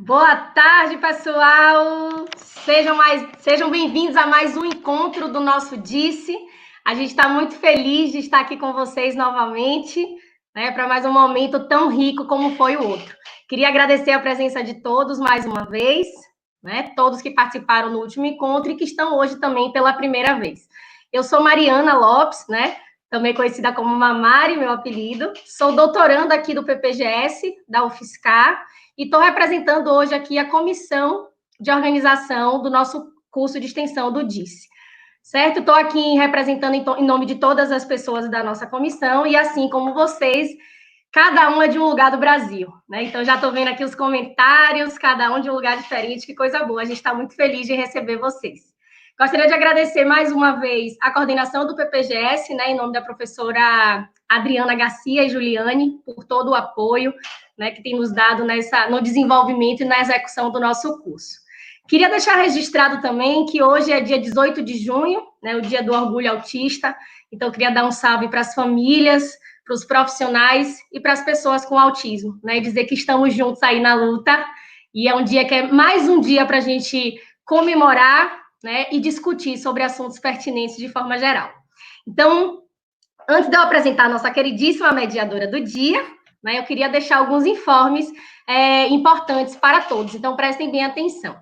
Boa tarde, pessoal! Sejam bem-vindos a mais um encontro do nosso Disse. A gente está muito feliz de estar aqui com vocês novamente, né, para mais um momento tão rico como foi o outro. Queria agradecer a presença de todos mais uma vez, né, todos que participaram no último encontro e que estão hoje também pela primeira vez. Eu sou Mariana Lopes, né, também conhecida como Mamari, meu apelido. Sou doutoranda aqui do PPGS, da UFSCar, e estou representando hoje aqui a comissão de organização do nosso curso de extensão do DICE. Certo? Estou aqui representando em nome de todas as pessoas da nossa comissão, e assim como vocês, cada um é de um lugar do Brasil, né? Então, já estou vendo aqui os comentários, cada um de um lugar diferente, que coisa boa. A gente está muito feliz de receber vocês. Gostaria de agradecer mais uma vez a coordenação do PPGS, né, em nome da professora Adriana Garcia e Juliane, por todo o apoio, né, que tem nos dado no desenvolvimento e na execução do nosso curso. Queria deixar registrado também que hoje é dia 18 de junho, né, o dia do orgulho autista, então queria dar um salve para as famílias, para os profissionais e para as pessoas com autismo, né, e dizer que estamos juntos aí na luta, e é um dia que é mais um dia para a gente comemorar, né, e discutir sobre assuntos pertinentes de forma geral. Então, antes de eu apresentar a nossa queridíssima mediadora do dia, né, eu queria deixar alguns informes importantes para todos, então prestem bem atenção.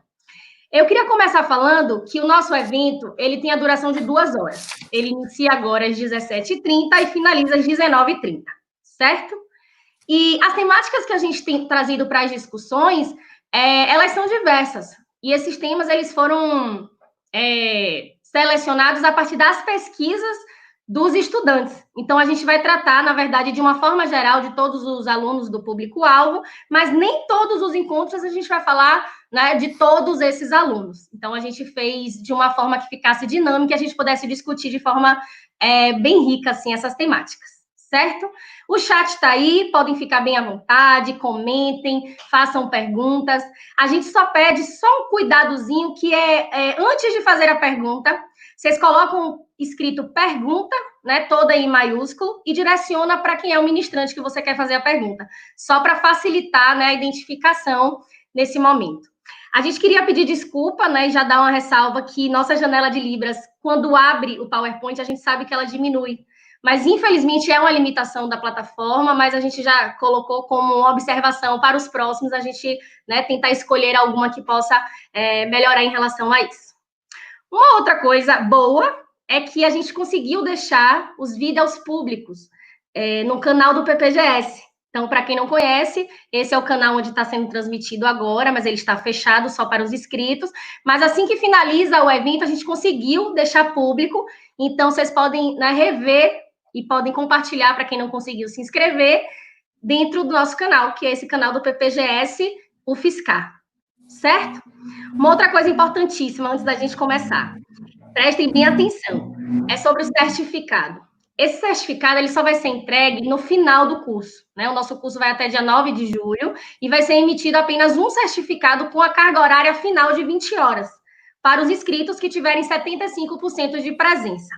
Eu queria começar falando que o nosso evento, ele tem a duração de 2 horas. Ele inicia agora às 17h30 e finaliza às 19h30, certo? E as temáticas que a gente tem trazido para as discussões, elas são diversas. E esses temas, eles foram selecionados a partir das pesquisas dos estudantes. Então, a gente vai tratar, na verdade, de uma forma geral, de todos os alunos do público-alvo, mas nem todos os encontros a gente vai falar, né, de todos esses alunos. Então, a gente fez de uma forma que ficasse dinâmica e a gente pudesse discutir de forma bem rica, assim, essas temáticas, certo? O chat está aí, podem ficar bem à vontade, comentem, façam perguntas. A gente só pede só um cuidadozinho, que antes de fazer a pergunta, vocês colocam escrito pergunta, né, toda em maiúsculo, e direciona para quem é o ministrante que você quer fazer a pergunta, só para facilitar, né, a identificação nesse momento. A gente queria pedir desculpa, né, e já dar uma ressalva que nossa janela de Libras, quando abre o PowerPoint, a gente sabe que ela diminui. Mas, infelizmente, é uma limitação da plataforma, mas a gente já colocou como uma observação para os próximos, a gente, né, tentar escolher alguma que possa melhorar em relação a isso. Uma outra coisa boa é que a gente conseguiu deixar os vídeos públicos no canal do PPGS. Então, para quem não conhece, esse é o canal onde está sendo transmitido agora, mas ele está fechado só para os inscritos. Mas assim que finaliza o evento, a gente conseguiu deixar público, então vocês podem, né, rever e podem compartilhar para quem não conseguiu se inscrever dentro do nosso canal, que é esse canal do PPGS UFSCar, certo? Uma outra coisa importantíssima antes da gente começar, prestem bem atenção, é sobre o certificado. Esse certificado ele só vai ser entregue no final do curso, né? O nosso curso vai até dia 9 de julho e vai ser emitido apenas um certificado com a carga horária final de 20 horas, para os inscritos que tiverem 75% de presença.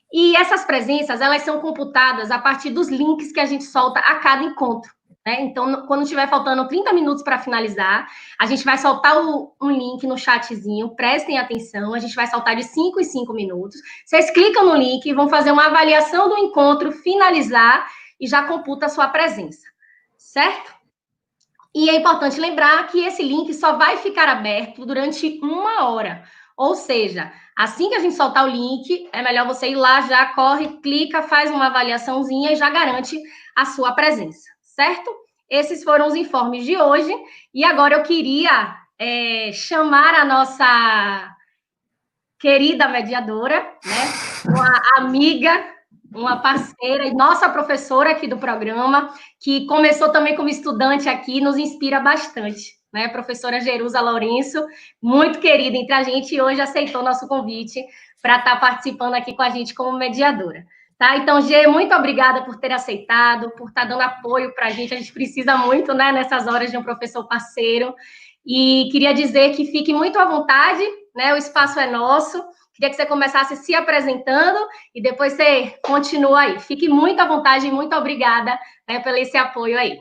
E essas presenças, elas são computadas a partir dos links que a gente solta a cada encontro, né? Então, quando estiver faltando 30 minutos para finalizar, a gente vai soltar um link no chatzinho, prestem atenção, a gente vai soltar de 5 em 5 minutos. Vocês clicam no link, vão fazer uma avaliação do encontro, finalizar e já computa a sua presença, certo? E é importante lembrar que esse link só vai ficar aberto durante 1 hora. Ou seja, assim que a gente soltar o link, é melhor você ir lá, já corre, clica, faz uma avaliaçãozinha e já garante a sua presença, certo? Esses foram os informes de hoje. E agora eu queria chamar a nossa querida mediadora, né? Uma amiga, uma parceira e nossa professora aqui do programa, que começou também como estudante aqui, nos inspira bastante, né? Professora Jerusa Lourenço, muito querida entre a gente, e hoje aceitou nosso convite para estar participando aqui com a gente como mediadora. Tá? Então, Gê, muito obrigada por ter aceitado, por estar dando apoio para a gente precisa muito, né, nessas horas de um professor parceiro, e queria dizer que fique muito à vontade, né, o espaço é nosso. Queria que você começasse se apresentando e depois você continua aí. Fique muito à vontade e muito obrigada, né, pelo esse apoio aí.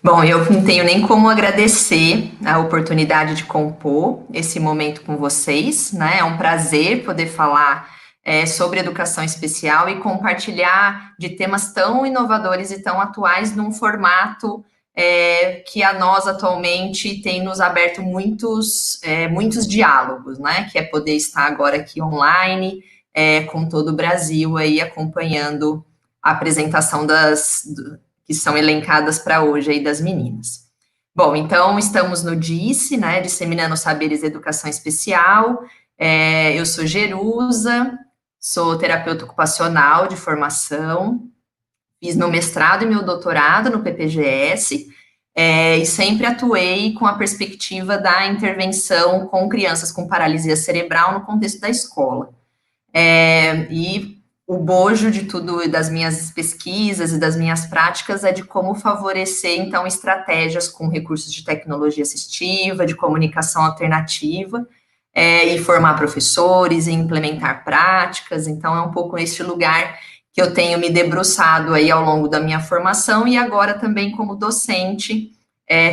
Bom, eu não tenho nem como agradecer a oportunidade de compor esse momento com vocês, né? É um prazer poder falar sobre educação especial e compartilhar de temas tão inovadores e tão atuais num formato que a nós atualmente tem nos aberto muitos diálogos, né? Que é poder estar agora aqui online com todo o Brasil aí acompanhando a apresentação que são elencadas para hoje aí das meninas. Bom, então estamos no DICE, né, Disseminando Saberes de Educação Especial. Eu sou Jerusa, sou terapeuta ocupacional de formação, fiz meu mestrado e meu doutorado no PPGS, e sempre atuei com a perspectiva da intervenção com crianças com paralisia cerebral no contexto da escola. E o bojo de tudo, das minhas pesquisas e das minhas práticas, é de como favorecer, então, estratégias com recursos de tecnologia assistiva, de comunicação alternativa, e formar professores e implementar práticas. Então, é um pouco esse lugar que eu tenho me debruçado aí ao longo da minha formação e agora também como docente,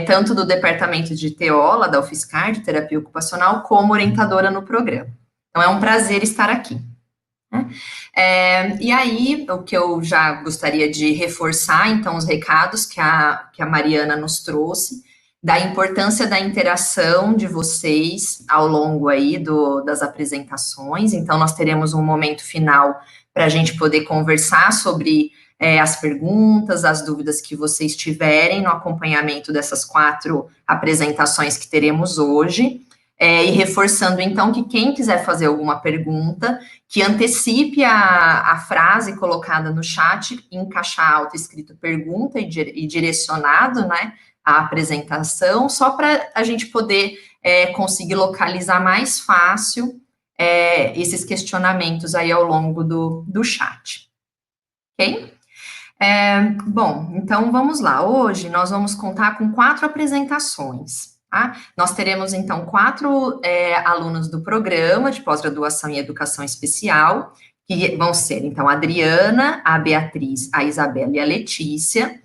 tanto do departamento de TEOLA, da UFSCar, de terapia ocupacional, como orientadora no programa. Então, é um prazer estar aqui. E aí, o que eu já gostaria de reforçar, então, os recados que a Mariana nos trouxe, da importância da interação de vocês ao longo aí das apresentações. Então, nós teremos um momento final para a gente poder conversar sobre as perguntas, as dúvidas que vocês tiverem no acompanhamento dessas 4 apresentações que teremos hoje. E reforçando, então, que quem quiser fazer alguma pergunta, que antecipe a frase colocada no chat em caixa alta, escrito pergunta e direcionado, né, a apresentação, só para a gente poder conseguir localizar mais fácil esses questionamentos aí ao longo do chat. Ok? Bom, então vamos lá. Hoje nós vamos contar com 4 apresentações. Tá? Nós teremos, então, 4 alunos do programa de pós-graduação em Educação Especial, que vão ser, então, a Adriana, a Beatriz, a Isabela e a Letícia,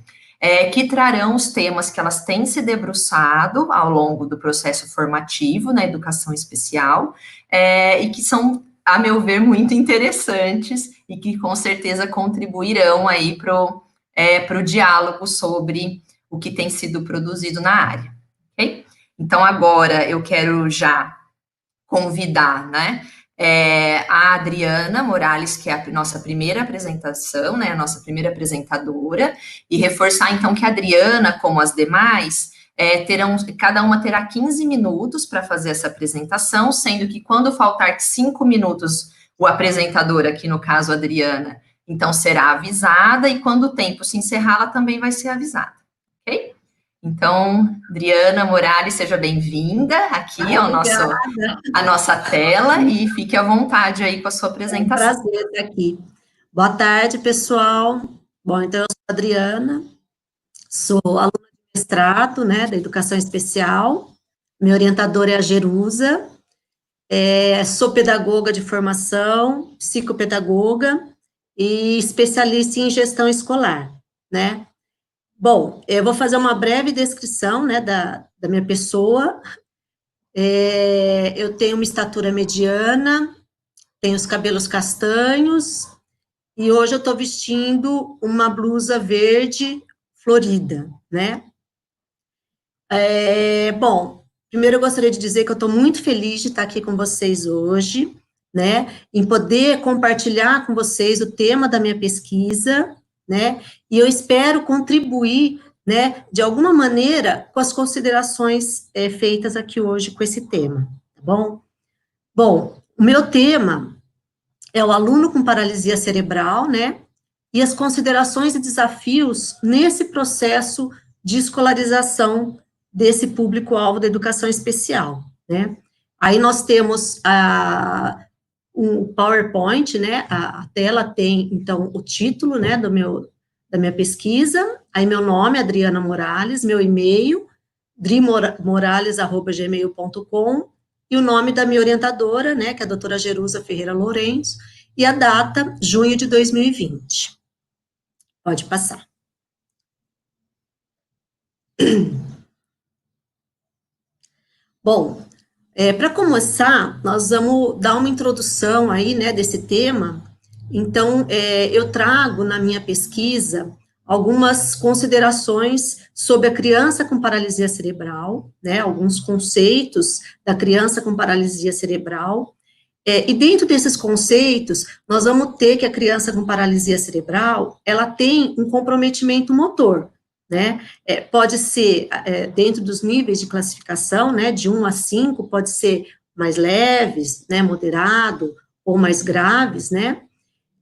que trarão os temas que elas têm se debruçado ao longo do processo formativo na educação especial, e que são, a meu ver, muito interessantes e que, com certeza, contribuirão aí para o diálogo sobre o que tem sido produzido na área, ok? Então, agora eu quero já convidar, né, a Adriana Morales, que é a nossa primeira apresentação, né, a nossa primeira apresentadora, e reforçar, então, que a Adriana, como as demais, cada uma terá 15 minutos para fazer essa apresentação, sendo que quando faltar 5 minutos, o apresentador, aqui no caso, a Adriana, então será avisada, e quando o tempo se encerrar, ela também vai ser avisada, ok? Então, Adriana Morales, seja bem-vinda aqui à nossa tela e fique à vontade aí com a sua apresentação. É um prazer estar aqui. Boa tarde, pessoal. Bom, então eu sou a Adriana, sou aluna de mestrado, né, da Educação Especial, minha orientadora é a Jerusa, sou pedagoga de formação, psicopedagoga e especialista em gestão escolar, né. Bom, eu vou fazer uma breve descrição, né, da minha pessoa. Eu tenho uma estatura mediana, tenho os cabelos castanhos, e hoje eu estou vestindo uma blusa verde florida, né? Bom, primeiro eu gostaria de dizer que eu estou muito feliz de estar aqui com vocês hoje, né? Em poder compartilhar com vocês o tema da minha pesquisa, né? E eu espero contribuir, né, de alguma maneira, com as considerações feitas aqui hoje com esse tema, tá bom? Bom, o meu tema é o aluno com paralisia cerebral, né, e as considerações e desafios nesse processo de escolarização desse público-alvo da educação especial, né. Aí nós temos um PowerPoint, né, a tela tem, então, o título, né, da minha pesquisa, aí meu nome, Adriana Morales, meu e-mail, drimorales@gmail.com, e o nome da minha orientadora, né, que é a doutora Jerusa Ferreira Lourenço, e a data, junho de 2020. Pode passar. Bom, para começar, nós vamos dar uma introdução aí, né, desse tema. Então, eu trago na minha pesquisa algumas considerações sobre a criança com paralisia cerebral, né, alguns conceitos da criança com paralisia cerebral. E dentro desses conceitos, nós vamos ter que a criança com paralisia cerebral, ela tem um comprometimento motor, né? Pode ser, dentro dos níveis de classificação, né, de 1 a 5, pode ser mais leves, né, moderado, ou mais graves, né?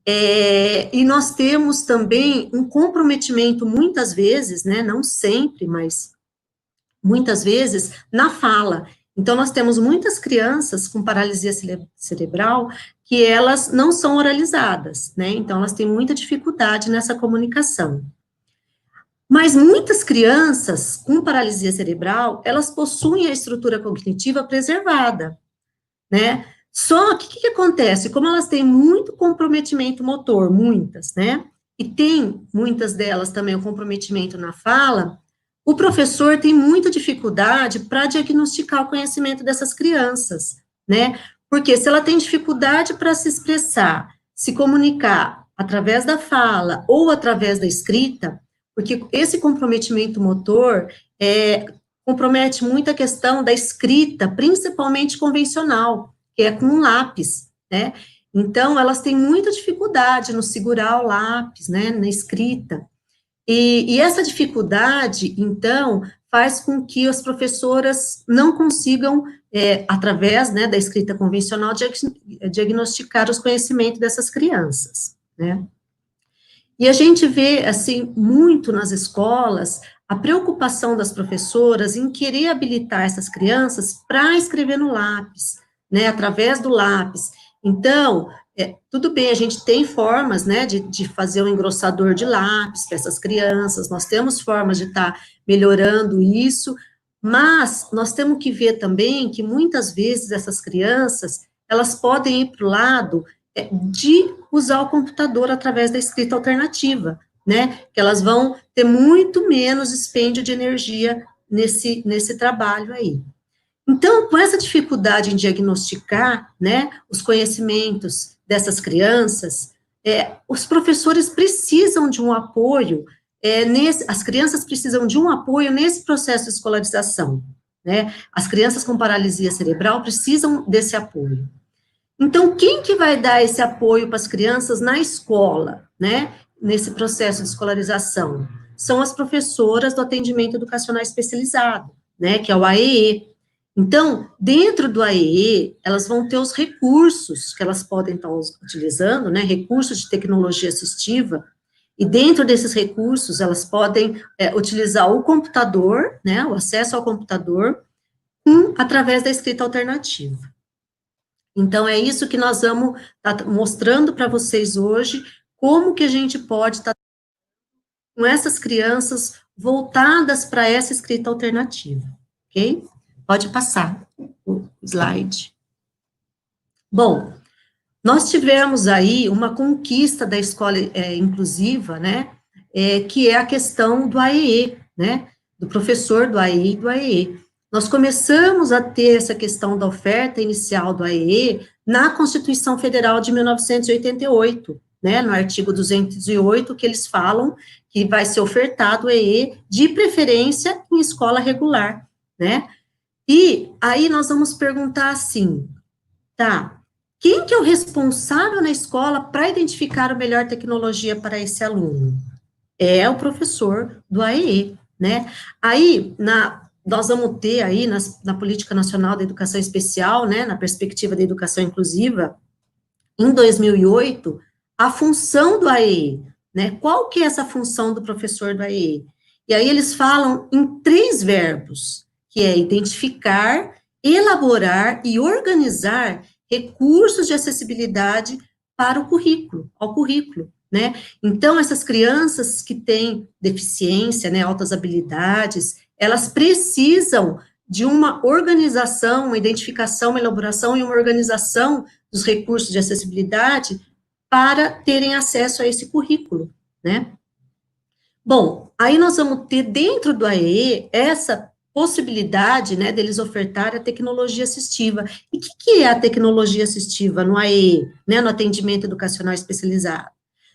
E nós temos também um comprometimento, muitas vezes, né, não sempre, mas muitas vezes, na fala. Então, nós temos muitas crianças com paralisia cerebral que elas não são oralizadas, né? Então, elas têm muita dificuldade nessa comunicação. Mas muitas crianças com paralisia cerebral, elas possuem a estrutura cognitiva preservada, né? Só que o que acontece? Como elas têm muito comprometimento motor, muitas, né? E tem, muitas delas também, o comprometimento na fala, o professor tem muita dificuldade para diagnosticar o conhecimento dessas crianças, né? Porque se ela tem dificuldade para se expressar, se comunicar através da fala ou através da escrita, porque esse comprometimento motor compromete muito a questão da escrita, principalmente convencional, que é com um lápis, né? Então, elas têm muita dificuldade no segurar o lápis, né, na escrita. E essa dificuldade, então, faz com que as professoras não consigam, através, né, da escrita convencional, diagnosticar os conhecimentos dessas crianças, né? E a gente vê, assim, muito nas escolas, a preocupação das professoras em querer habilitar essas crianças para escrever no lápis, né, através do lápis. Então, tudo bem, a gente tem formas, né, de fazer um engrossador de lápis para essas crianças, nós temos formas de estar melhorando isso, mas nós temos que ver também que muitas vezes essas crianças, elas podem ir para o lado de usar o computador através da escrita alternativa, né, que elas vão ter muito menos dispêndio de energia nesse trabalho aí. Então, com essa dificuldade em diagnosticar, né, os conhecimentos dessas crianças, os professores precisam de um apoio, as crianças precisam de um apoio nesse processo de escolarização, né, as crianças com paralisia cerebral precisam desse apoio. Então, quem que vai dar esse apoio para as crianças na escola, né, nesse processo de escolarização? São as professoras do atendimento educacional especializado, né, que é o AEE. Então, dentro do AEE, elas vão ter os recursos que elas podem estar utilizando, né, recursos de tecnologia assistiva, e dentro desses recursos, elas podem utilizar o computador, né, o acesso ao computador, através da escrita alternativa. Então, é isso que nós vamos estar mostrando para vocês hoje, como que a gente pode estar com essas crianças voltadas para essa escrita alternativa, ok? Pode passar o slide. Bom, nós tivemos aí uma conquista da escola inclusiva, né, que é a questão do AEE, né, do professor do AEE e do AEE. Nós começamos a ter essa questão da oferta inicial do AEE na Constituição Federal de 1988, né, no artigo 208, que eles falam que vai ser ofertado o AEE de preferência em escola regular, né. E aí nós vamos perguntar assim, tá, quem que é o responsável na escola para identificar a melhor tecnologia para esse aluno? É o professor do AEE, né? Aí, nós vamos ter aí, na Política Nacional da Educação Especial, né, na perspectiva da educação inclusiva, em 2008, a função do AEE, né? Qual que é essa função do professor do AEE? E aí eles falam em 3 verbos, que é identificar, elaborar e organizar recursos de acessibilidade para o currículo, ao currículo, né? Então, essas crianças que têm deficiência, né, altas habilidades, elas precisam de uma organização, uma identificação, uma elaboração e uma organização dos recursos de acessibilidade para terem acesso a esse currículo, né? Bom, aí nós vamos ter dentro do AEE essa possibilidade, né, deles ofertarem a tecnologia assistiva. E o que é a tecnologia assistiva no AEE, né, no atendimento educacional especializado?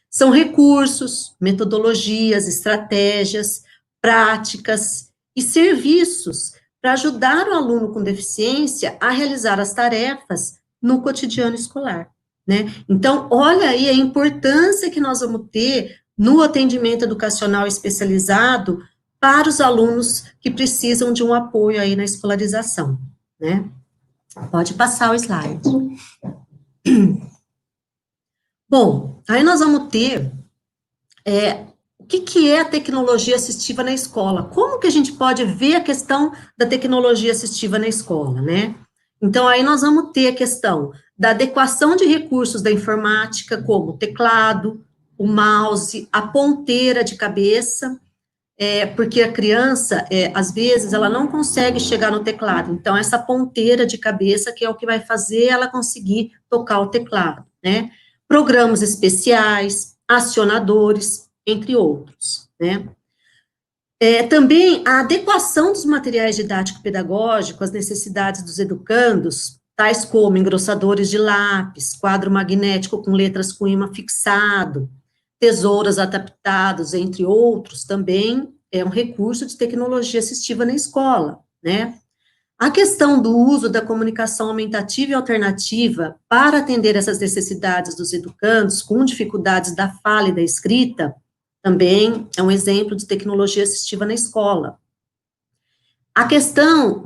São recursos, metodologias, estratégias, práticas e serviços para ajudar o aluno com deficiência a realizar as tarefas no cotidiano escolar, né? Então, olha aí a importância que nós vamos ter no atendimento educacional especializado para os alunos que precisam de um apoio aí na escolarização, né? Pode passar o slide. Bom, aí nós vamos ter o que é a tecnologia assistiva na escola? Como que a gente pode ver a questão da tecnologia assistiva na escola, né? Então, aí nós vamos ter a questão da adequação de recursos da informática, como o teclado, o mouse, a ponteira de cabeça, porque a criança, às vezes, ela não consegue chegar no teclado, então, essa ponteira de cabeça que é o que vai fazer ela conseguir tocar o teclado, né? Programas especiais, acionadores, entre outros, né? Também a adequação dos materiais didático-pedagógicos às necessidades dos educandos, tais como engrossadores de lápis, quadro magnético com letras com ímã fixado, tesouras adaptados, entre outros, também é um recurso de tecnologia assistiva na escola, né? A questão do uso da comunicação aumentativa e alternativa para atender essas necessidades dos educandos com dificuldades da fala e da escrita, também é um exemplo de tecnologia assistiva na escola. A questão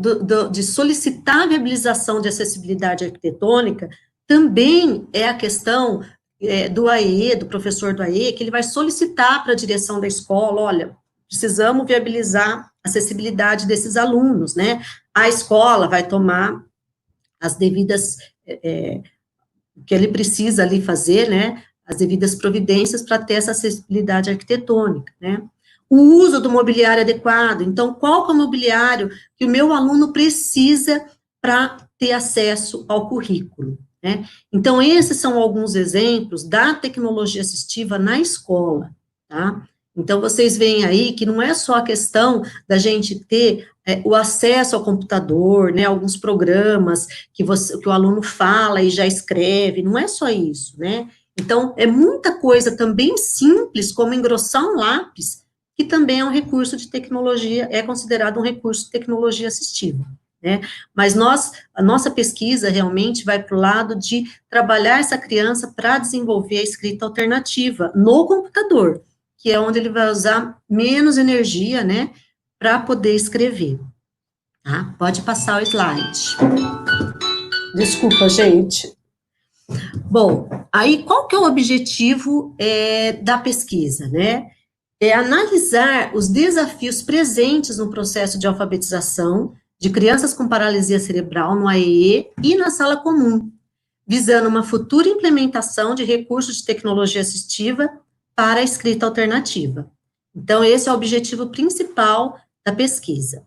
de solicitar a viabilização de acessibilidade arquitetônica também é a questão do AE, do professor do AE, que ele vai solicitar para a direção da escola, olha, precisamos viabilizar a acessibilidade desses alunos, né? A escola vai tomar as devidas, o que ele precisa ali fazer, né? As devidas providências para ter essa acessibilidade arquitetônica, né? O uso do mobiliário adequado, então, qual que é o mobiliário que o meu aluno precisa para ter acesso ao currículo, né? Então, esses são alguns exemplos da tecnologia assistiva na escola, tá? Então, vocês veem aí que não é só a questão da gente ter o acesso ao computador, né, alguns programas que o aluno fala e já escreve, não é só isso, né? Então, é muita coisa também simples, como engrossar um lápis, que também é um recurso de tecnologia, é considerado um recurso de tecnologia assistiva, né? Mas a nossa pesquisa realmente vai para o lado de trabalhar essa criança para desenvolver a escrita alternativa no computador, que é onde ele vai usar menos energia, né, para poder escrever. Tá? Pode passar o slide. Desculpa, gente. Bom, aí qual que é o objetivo da pesquisa, né? É analisar os desafios presentes no processo de alfabetização de crianças com paralisia cerebral no AEE e na sala comum, visando uma futura implementação de recursos de tecnologia assistiva para a escrita alternativa. Então, esse é o objetivo principal da pesquisa.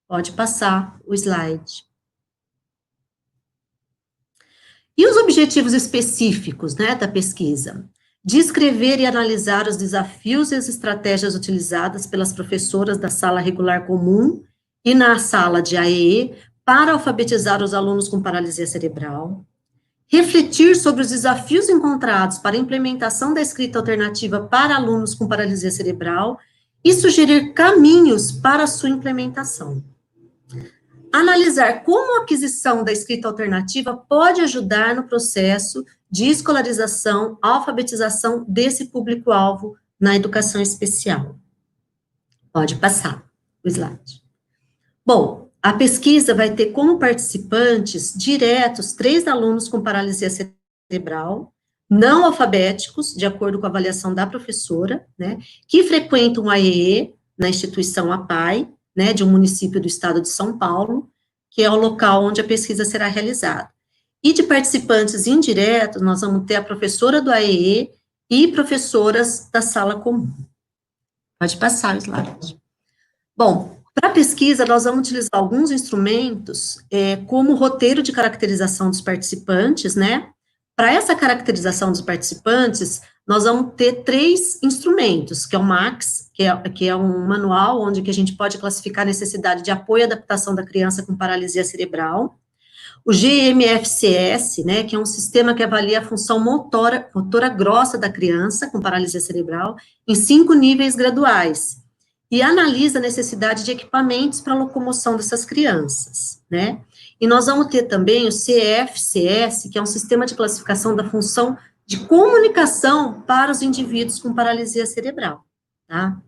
Pode passar o slide. E os objetivos específicos, né, da pesquisa? Descrever e analisar os desafios e as estratégias utilizadas pelas professoras da sala regular comum e na sala de AEE para alfabetizar os alunos com paralisia cerebral. Refletir sobre os desafios encontrados para a implementação da escrita alternativa para alunos com paralisia cerebral e sugerir caminhos para a sua implementação. Analisar como a aquisição da escrita alternativa pode ajudar no processo de escolarização, alfabetização desse público-alvo na educação especial. Pode passar o slide. Bom, a pesquisa vai ter como participantes diretos 3 alunos com paralisia cerebral, não alfabéticos, de acordo com a avaliação da professora, né, que frequentam o AEE na instituição APAI, né, de um município do estado de São Paulo, que é o local onde a pesquisa será realizada. E de participantes indiretos, nós vamos ter a professora do AEE e professoras da sala comum. Pode passar o slide. Bom, para a pesquisa, nós vamos utilizar alguns instrumentos, como o roteiro de caracterização dos participantes, né, Para essa caracterização dos participantes, nós vamos ter 3 instrumentos, que é o MACS, que é um manual onde que a gente pode classificar a necessidade de apoio e adaptação da criança com paralisia cerebral, o GMFCS, né, que é um sistema que avalia a função motora grossa da criança com paralisia cerebral, em 5 níveis graduais, e analisa a necessidade de equipamentos para a locomoção dessas crianças, né. E nós vamos ter também o CFCS, que é um sistema de classificação da função de comunicação para os indivíduos com paralisia cerebral, tá?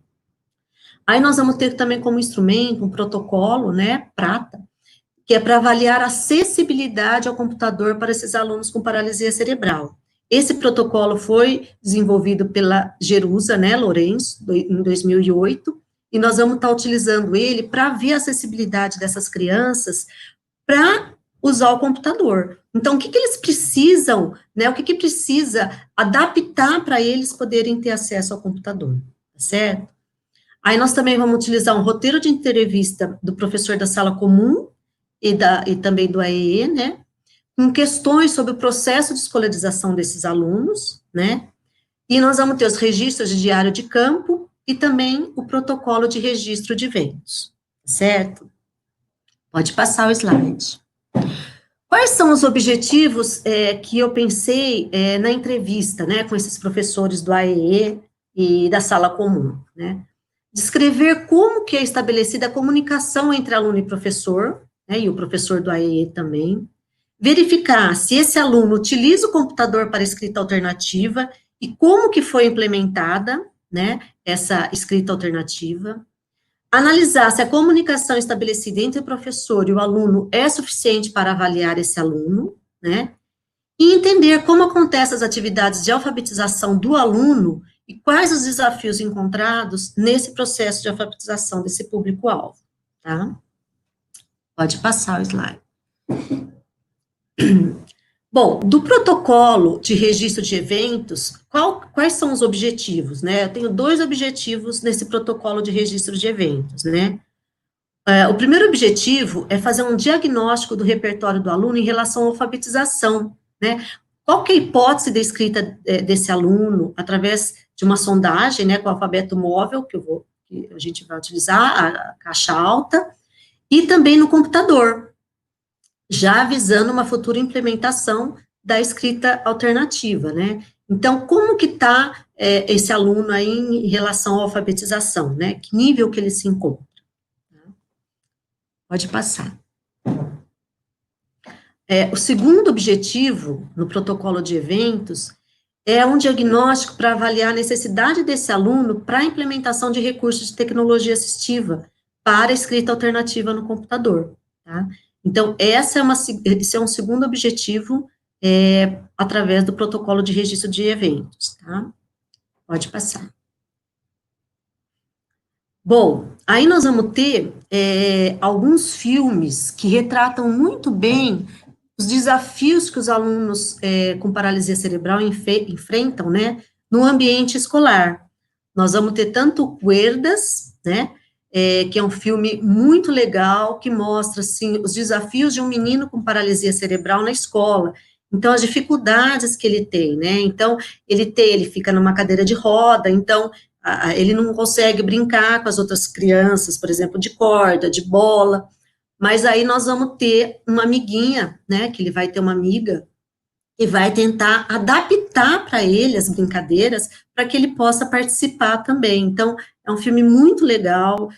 Aí nós vamos ter também como instrumento um protocolo, né, PRATA, que é para avaliar a acessibilidade ao computador para esses alunos com paralisia cerebral. Esse protocolo foi desenvolvido pela Jerusa, né, Lourenço, em 2008, e nós vamos estar utilizando ele para ver a acessibilidade dessas crianças para usar o computador. Então, o que eles precisam, né, o que precisa adaptar para eles poderem ter acesso ao computador, tá certo? Aí nós também vamos utilizar um roteiro de entrevista do professor da sala comum e também do AEE, né, com questões sobre o processo de escolarização desses alunos, né, e nós vamos ter os registros de diário de campo e também o protocolo de registro de eventos, certo? Pode passar o slide. Quais são os objetivos que eu pensei na entrevista, né, com esses professores do AEE e da sala comum, né? Descrever como que é estabelecida a comunicação entre aluno e professor, né, e o professor do AEE também. Verificar se esse aluno utiliza o computador para escrita alternativa e como que foi implementada, né, essa escrita alternativa. Analisar se a comunicação estabelecida entre o professor e o aluno é suficiente para avaliar esse aluno, né? E entender como acontecem as atividades de alfabetização do aluno e quais os desafios encontrados nesse processo de alfabetização desse público-alvo, tá? Pode passar o slide. Bom, do protocolo de registro de eventos, quais são os objetivos, né? Eu tenho 2 objetivos nesse protocolo de registro de eventos, né? O primeiro objetivo é fazer um diagnóstico do repertório do aluno em relação à alfabetização, né? Qual que é a hipótese da escrita desse aluno através de uma sondagem, né, com o alfabeto móvel, que a gente vai utilizar, a caixa alta, e também no computador, já avisando uma futura implementação da escrita alternativa, né? Então, como que está esse aluno aí em relação à alfabetização, né? Que nível que ele se encontra? Pode passar. O segundo objetivo, no protocolo de eventos, é um diagnóstico para avaliar a necessidade desse aluno para a implementação de recursos de tecnologia assistiva para a escrita alternativa no computador, tá? Então, esse é um segundo objetivo através do protocolo de registro de eventos, tá? Pode passar. Bom, aí nós vamos ter alguns filmes que retratam muito bem os desafios que os alunos com paralisia cerebral enfrentam, né, no ambiente escolar. Nós vamos ter tanto Cuerdas, né, que é um filme muito legal, que mostra, assim, os desafios de um menino com paralisia cerebral na escola. Então, as dificuldades que ele tem, né, então, ele fica numa cadeira de roda, então, ele não consegue brincar com as outras crianças, por exemplo, de corda, de bola, mas aí nós vamos ter uma amiguinha, né, que ele vai ter uma amiga, e vai tentar adaptar para ele as brincadeiras, para que ele possa participar também. Então, é um filme muito legal,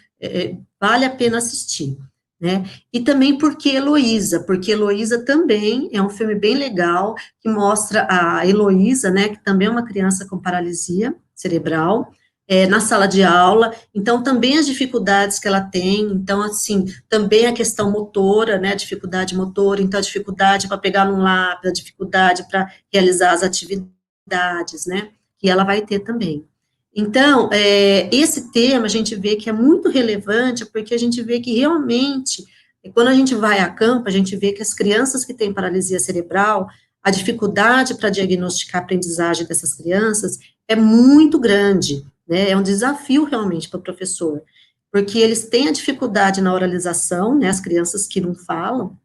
vale a pena assistir, né? E também porque Heloísa também é um filme bem legal, que mostra a Heloísa, né, que também é uma criança com paralisia cerebral, na sala de aula, então também as dificuldades que ela tem, então assim, também a questão motora, né, a dificuldade motora, então a dificuldade para pegar num lápis, a dificuldade para realizar as atividades, né, que ela vai ter também. Então, esse tema a gente vê que é muito relevante, porque a gente vê que realmente, quando a gente vai a campo, a gente vê que as crianças que têm paralisia cerebral, a dificuldade para diagnosticar a aprendizagem dessas crianças é muito grande, né, é um desafio realmente para o professor, porque eles têm a dificuldade na oralização, né, as crianças que não falam,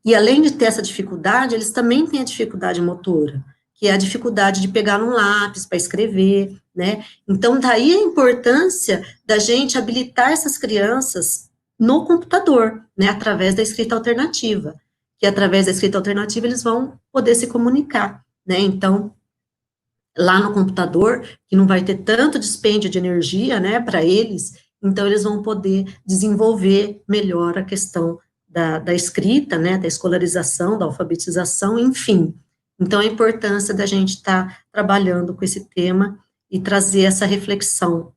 E além de ter essa dificuldade, eles também têm a dificuldade motora, que é a dificuldade de pegar um lápis para escrever, né? Então, daí a importância da gente habilitar essas crianças no computador, né, através da escrita alternativa, que através da escrita alternativa eles vão poder se comunicar, né? Então, lá no computador, que não vai ter tanto dispêndio de energia, né, para eles, então eles vão poder desenvolver melhor a questão da escrita, né, da escolarização, da alfabetização, enfim. Então, a importância da gente estar trabalhando com esse tema e trazer essa reflexão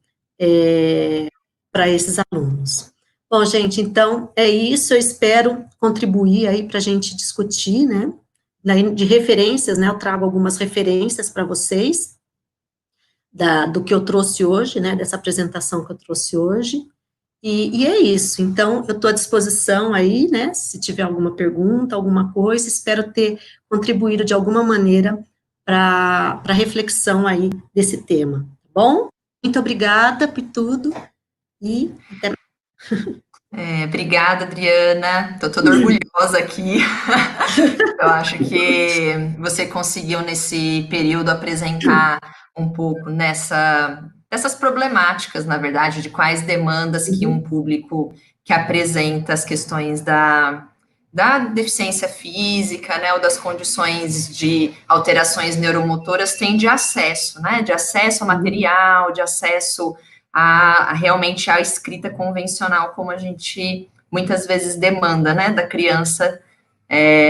para esses alunos. Bom, gente, então, é isso, eu espero contribuir aí para a gente discutir, né, de referências, né, eu trago algumas referências para vocês, do que eu trouxe hoje, né, dessa apresentação que eu trouxe hoje, e é isso, então, eu estou à disposição aí, né, se tiver alguma pergunta, alguma coisa, espero ter contribuído de alguma maneira para a reflexão aí desse tema, tá bom? Muito obrigada por tudo, e até mais. Obrigada, Adriana. Estou toda orgulhosa aqui. Eu acho que você conseguiu, nesse período, apresentar um pouco dessas problemáticas, na verdade, de quais demandas que um público que apresenta as questões da deficiência física, né, ou das condições de alterações neuromotoras tem de acesso, né, de acesso ao material, de acesso realmente à escrita convencional, como a gente muitas vezes demanda, né, da criança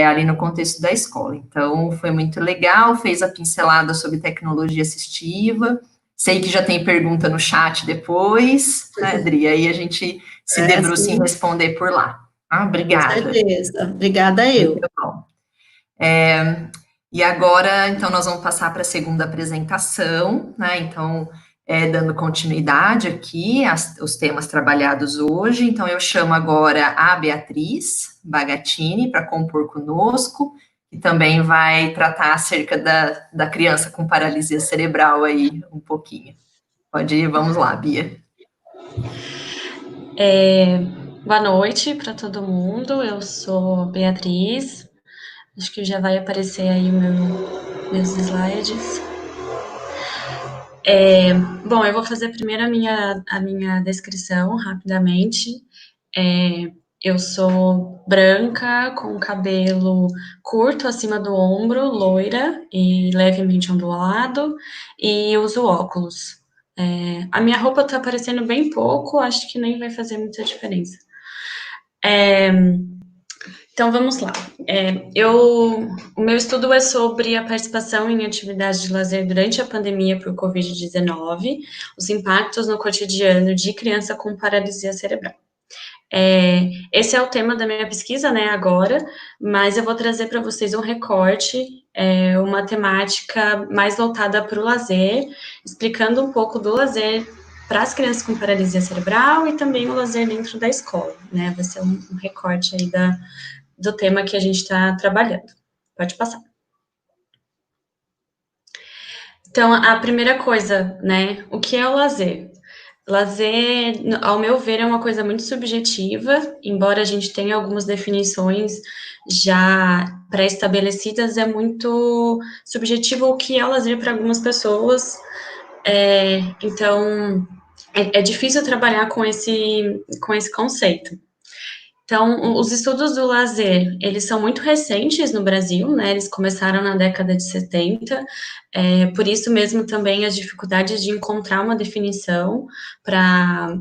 ali no contexto da escola. Então, foi muito legal, fez a pincelada sobre tecnologia assistiva, sei que já tem pergunta no chat depois, né, Adri, aí a gente se debruça em responder por lá. Obrigada. Com certeza, obrigada eu. Muito bom. E agora, então, nós vamos passar para a segunda apresentação, né, então, dando continuidade aqui os temas trabalhados hoje, então eu chamo agora a Beatriz Bagatini para compor conosco, que também vai tratar acerca da criança com paralisia cerebral aí um pouquinho. Pode ir, vamos lá, Bia. Boa noite para todo mundo, eu sou Beatriz, acho que já vai aparecer aí meus slides. Bom, eu vou fazer primeiro a minha descrição rapidamente. Eu sou branca, com cabelo curto acima do ombro, loira e levemente ondulado, e uso óculos. A minha roupa tá aparecendo bem pouco, acho que nem vai fazer muita diferença. Então, vamos lá. O meu estudo é sobre a participação em atividades de lazer durante a pandemia por Covid-19, os impactos no cotidiano de criança com paralisia cerebral. Esse é o tema da minha pesquisa, né, agora, mas eu vou trazer para vocês um recorte, uma temática mais voltada para o lazer, explicando um pouco do lazer para as crianças com paralisia cerebral e também o lazer dentro da escola, né, vai ser um recorte aí do tema que a gente está trabalhando. Pode passar. Então, a primeira coisa, né, o que é o lazer? Lazer, ao meu ver, é uma coisa muito subjetiva, embora a gente tenha algumas definições já pré-estabelecidas, é muito subjetivo o que é lazer para algumas pessoas, então é difícil trabalhar com esse conceito. Então, os estudos do lazer, eles são muito recentes no Brasil, né, eles começaram na década de 70, por isso mesmo também as dificuldades de encontrar uma definição para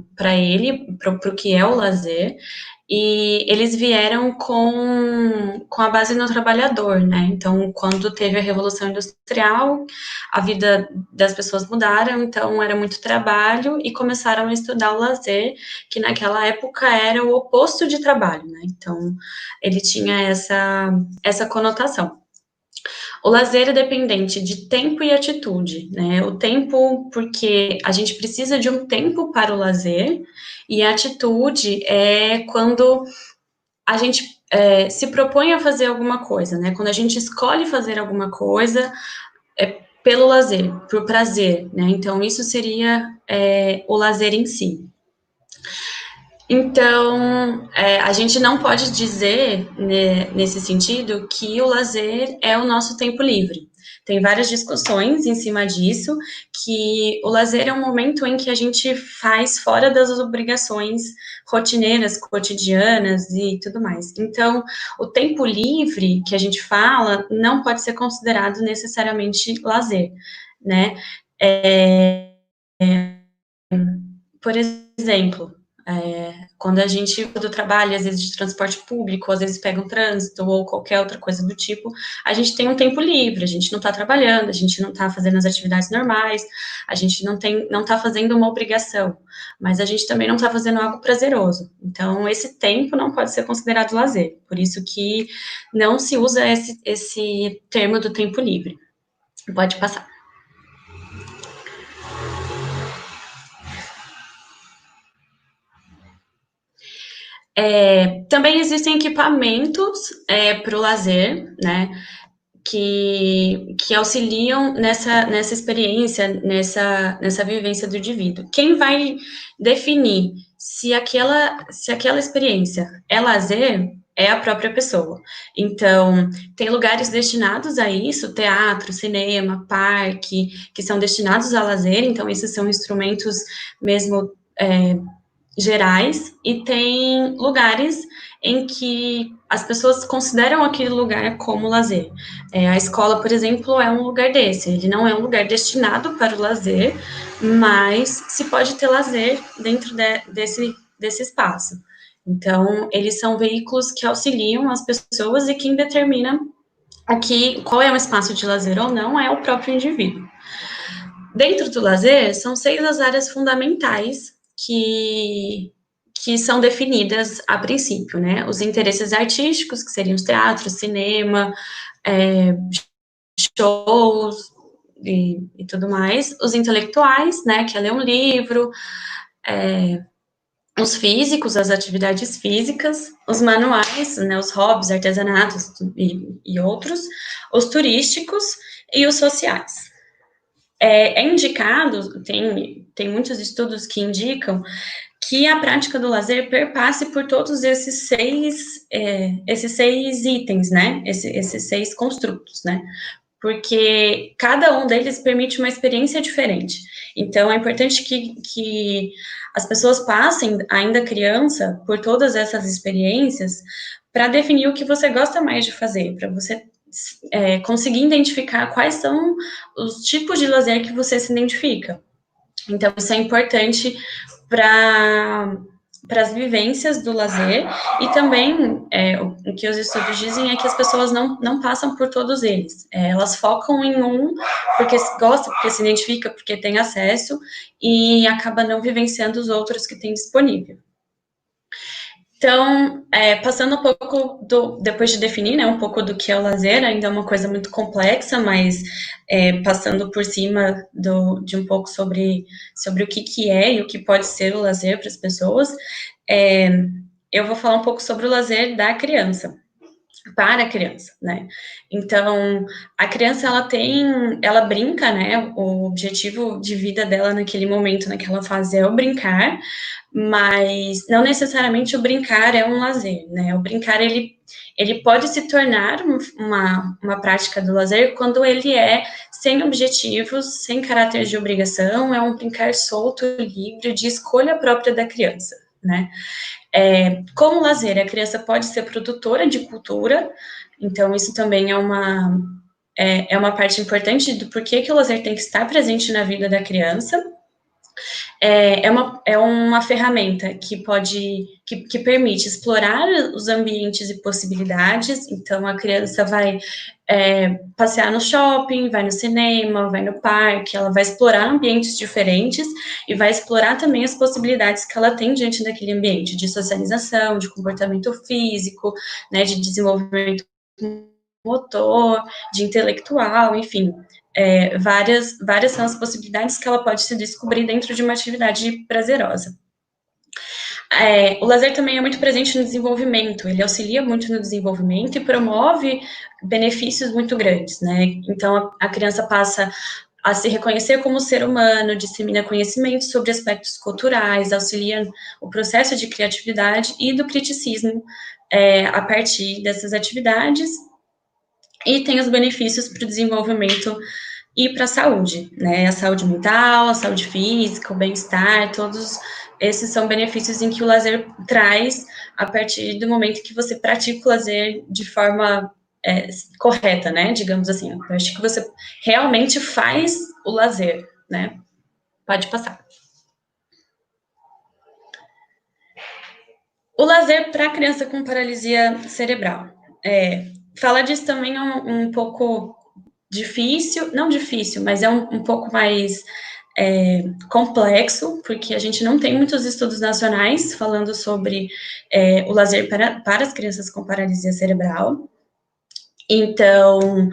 o que é o lazer, e eles vieram com a base no trabalhador, né, então quando teve a Revolução Industrial, a vida das pessoas mudaram, então era muito trabalho, e começaram a estudar o lazer, que naquela época era o oposto de trabalho, né, então ele tinha essa conotação. O lazer é dependente de tempo e atitude, né? O tempo, porque a gente precisa de um tempo para o lazer, e a atitude é quando a gente se propõe a fazer alguma coisa, né? Quando a gente escolhe fazer alguma coisa pelo lazer, por prazer, né? Então, isso seria o lazer em si. Então, a gente não pode dizer, né, nesse sentido, que o lazer é o nosso tempo livre. Tem várias discussões em cima disso, que o lazer é um momento em que a gente faz fora das obrigações rotineiras, cotidianas e tudo mais. Então, o tempo livre que a gente fala não pode ser considerado necessariamente lazer, né? Por exemplo, quando a gente do trabalho, às vezes de transporte público, às vezes pega um trânsito ou qualquer outra coisa do tipo, a gente tem um tempo livre, a gente não está trabalhando, a gente não está fazendo as atividades normais, a gente não está fazendo uma obrigação, mas a gente também não está fazendo algo prazeroso. Então, esse tempo não pode ser considerado lazer, por isso que não se usa esse termo do tempo livre. Pode passar. Também existem equipamentos para o lazer, né, que auxiliam nessa experiência, nessa vivência do indivíduo. Quem vai definir se aquela experiência é lazer é a própria pessoa. Então, tem lugares destinados a isso, teatro, cinema, parque, que são destinados a lazer, então esses são instrumentos mesmo gerais, e tem lugares em que as pessoas consideram aquele lugar como lazer. A escola, por exemplo, é um lugar desse. Ele não é um lugar destinado para o lazer, mas se pode ter lazer dentro desse espaço. Então, eles são veículos que auxiliam as pessoas, e quem determina aqui qual é um espaço de lazer ou não é o próprio indivíduo. Dentro do lazer, são 6 as áreas fundamentais que são definidas a princípio, né? Os interesses artísticos, que seriam os teatros, cinema, shows e tudo mais. Os intelectuais, né? Que é ler um livro. Os físicos, as atividades físicas. Os manuais, né? Os hobbies, artesanatos e outros. Os turísticos e os sociais. É indicado, tem muitos estudos que indicam que a prática do lazer perpasse por todos esses 6 itens, né? Esses 6 construtos, né? Porque cada um deles permite uma experiência diferente. Então, é importante que as pessoas passem, ainda criança, por todas essas experiências, para definir o que você gosta mais de fazer, para você conseguir identificar quais são os tipos de lazer que você se identifica. Então, isso é importante para as vivências do lazer, e também o que os estudos dizem é que as pessoas não passam por todos eles. Elas focam em um porque gosta, porque se identifica, porque tem acesso, e acaba não vivenciando os outros que tem disponível. Então, passando um pouco depois de definir, né, um pouco do que é o lazer, ainda é uma coisa muito complexa, mas passando por cima de um pouco sobre o que é e o que pode ser o lazer para as pessoas, eu vou falar um pouco sobre o lazer da criança, para a criança, né? Então, a criança, ela brinca, né? O objetivo de vida dela naquele momento, naquela fase, é o brincar, mas não necessariamente o brincar é um lazer, né? O brincar, ele pode se tornar uma prática do lazer quando ele é sem objetivos, sem caráter de obrigação, é um brincar solto, livre, de escolha própria da criança, né? Como lazer, a criança pode ser produtora de cultura, então isso também é uma parte importante do porquê que o lazer tem que estar presente na vida da criança. É uma ferramenta que permite explorar os ambientes e possibilidades. Então, a criança vai passear no shopping, vai no cinema, vai no parque, ela vai explorar ambientes diferentes e vai explorar também as possibilidades que ela tem diante daquele ambiente, de socialização, de comportamento físico, né, de desenvolvimento motor, de intelectual, enfim. Várias são as possibilidades que ela pode se descobrir dentro de uma atividade prazerosa. O lazer também é muito presente no desenvolvimento, ele auxilia muito no desenvolvimento e promove benefícios muito grandes, né? Então, a criança passa a se reconhecer como ser humano, dissemina conhecimento sobre aspectos culturais, auxilia o processo de criatividade e do criticismo a partir dessas atividades, e tem os benefícios para o desenvolvimento e para a saúde, né? A saúde mental, a saúde física, o bem-estar, todos esses são benefícios em que o lazer traz a partir do momento que você pratica o lazer de forma correta, né? Digamos assim, a partir que você realmente faz o lazer, né? Pode passar. O lazer para criança com paralisia cerebral. Falar disso também é um pouco difícil, não difícil, mas é um pouco mais complexo, porque a gente não tem muitos estudos nacionais falando sobre o lazer para as crianças com paralisia cerebral. Então,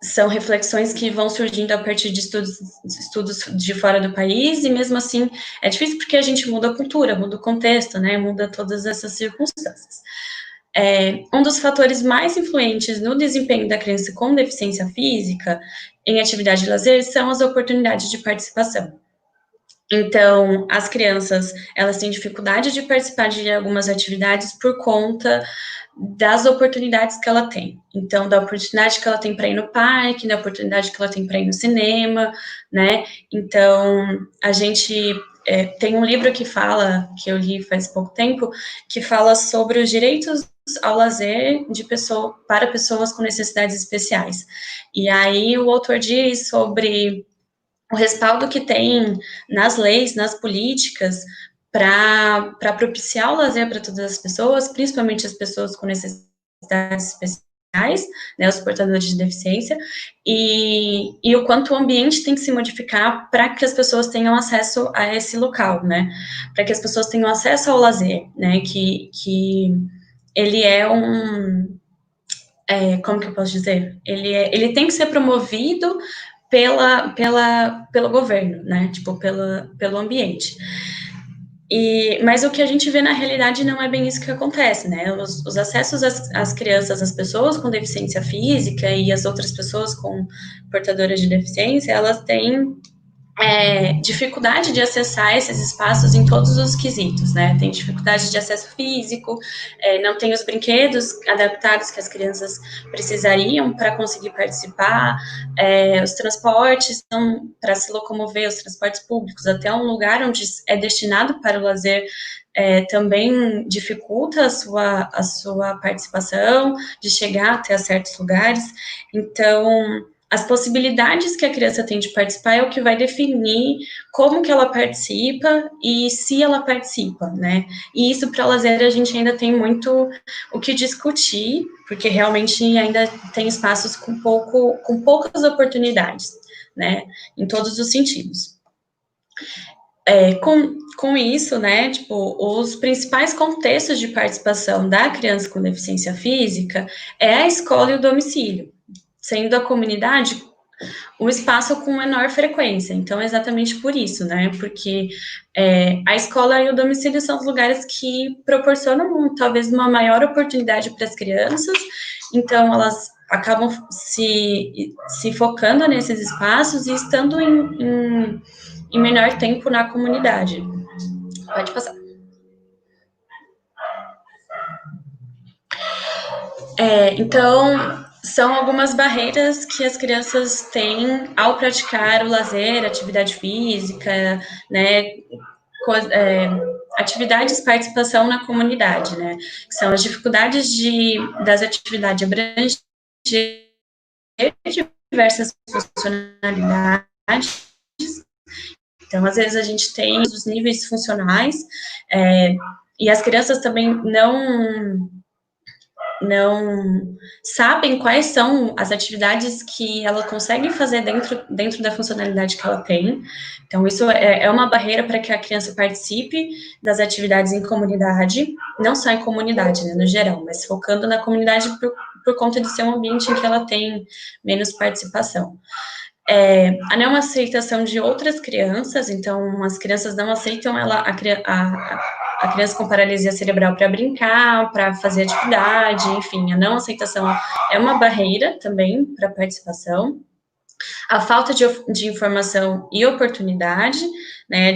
são reflexões que vão surgindo a partir de estudos de fora do país, e mesmo assim é difícil porque a gente muda a cultura, muda o contexto, né, muda todas essas circunstâncias. Um dos fatores mais influentes no desempenho da criança com deficiência física em atividade de lazer são as oportunidades de participação. Então, as crianças, elas têm dificuldade de participar de algumas atividades por conta das oportunidades que ela tem. Então, da oportunidade que ela tem para ir no parque, da oportunidade que ela tem para ir no cinema, né? Então, a gente tem um livro que fala, que eu li faz pouco tempo, que fala sobre os direitos ao lazer para pessoas com necessidades especiais. E aí o autor diz sobre o respaldo que tem nas leis, nas políticas, para propiciar o lazer para todas as pessoas, principalmente as pessoas com necessidades especiais, né, os portadores de deficiência, e o quanto o ambiente tem que se modificar para que as pessoas tenham acesso a esse local, né, para que as pessoas tenham acesso ao lazer, né, que ele é como que eu posso dizer? Ele tem que ser promovido pelo governo, né? Tipo, pelo ambiente. Mas o que a gente vê na realidade não é bem isso que acontece, né? Os acessos às crianças, às pessoas com deficiência física e as outras pessoas portadoras de deficiência, elas têm dificuldade de acessar esses espaços em todos os quesitos, né? Tem dificuldade de acesso físico, não tem os brinquedos adaptados que as crianças precisariam para conseguir participar, os transportes para se locomover, os transportes públicos até um lugar onde é destinado para o lazer também dificulta a sua participação, de chegar até certos lugares. Então, as possibilidades que a criança tem de participar é o que vai definir como que ela participa e se ela participa, né? E isso para lazer a gente ainda tem muito o que discutir, porque realmente ainda tem espaços com poucas oportunidades, né? Em todos os sentidos. Com isso, né, tipo, os principais contextos de participação da criança com deficiência física é a escola e o domicílio, sendo a comunidade um espaço com menor frequência. Então, é exatamente por isso, né? Porque a escola e o domicílio são os lugares que proporcionam, talvez, uma maior oportunidade para as crianças. Então, elas acabam se focando nesses espaços e estando em menor tempo na comunidade. Pode passar. Então, são algumas barreiras que as crianças têm ao praticar o lazer, atividade física, né, atividades de participação na comunidade, né, que são as dificuldades das atividades abranger diversas funcionalidades. Então, às vezes a gente tem os níveis funcionais, e as crianças também não sabem quais são as atividades que ela consegue fazer dentro da funcionalidade que ela tem. Então, isso é uma barreira para que a criança participe das atividades em comunidade, não só em comunidade, né, no geral, mas focando na comunidade por conta de ser um ambiente em que ela tem menos participação. A não aceitação de outras crianças, então, as crianças não aceitam a criança com paralisia cerebral para brincar, para fazer atividade, enfim, a não aceitação é uma barreira também para a participação. A falta de informação e oportunidade, né,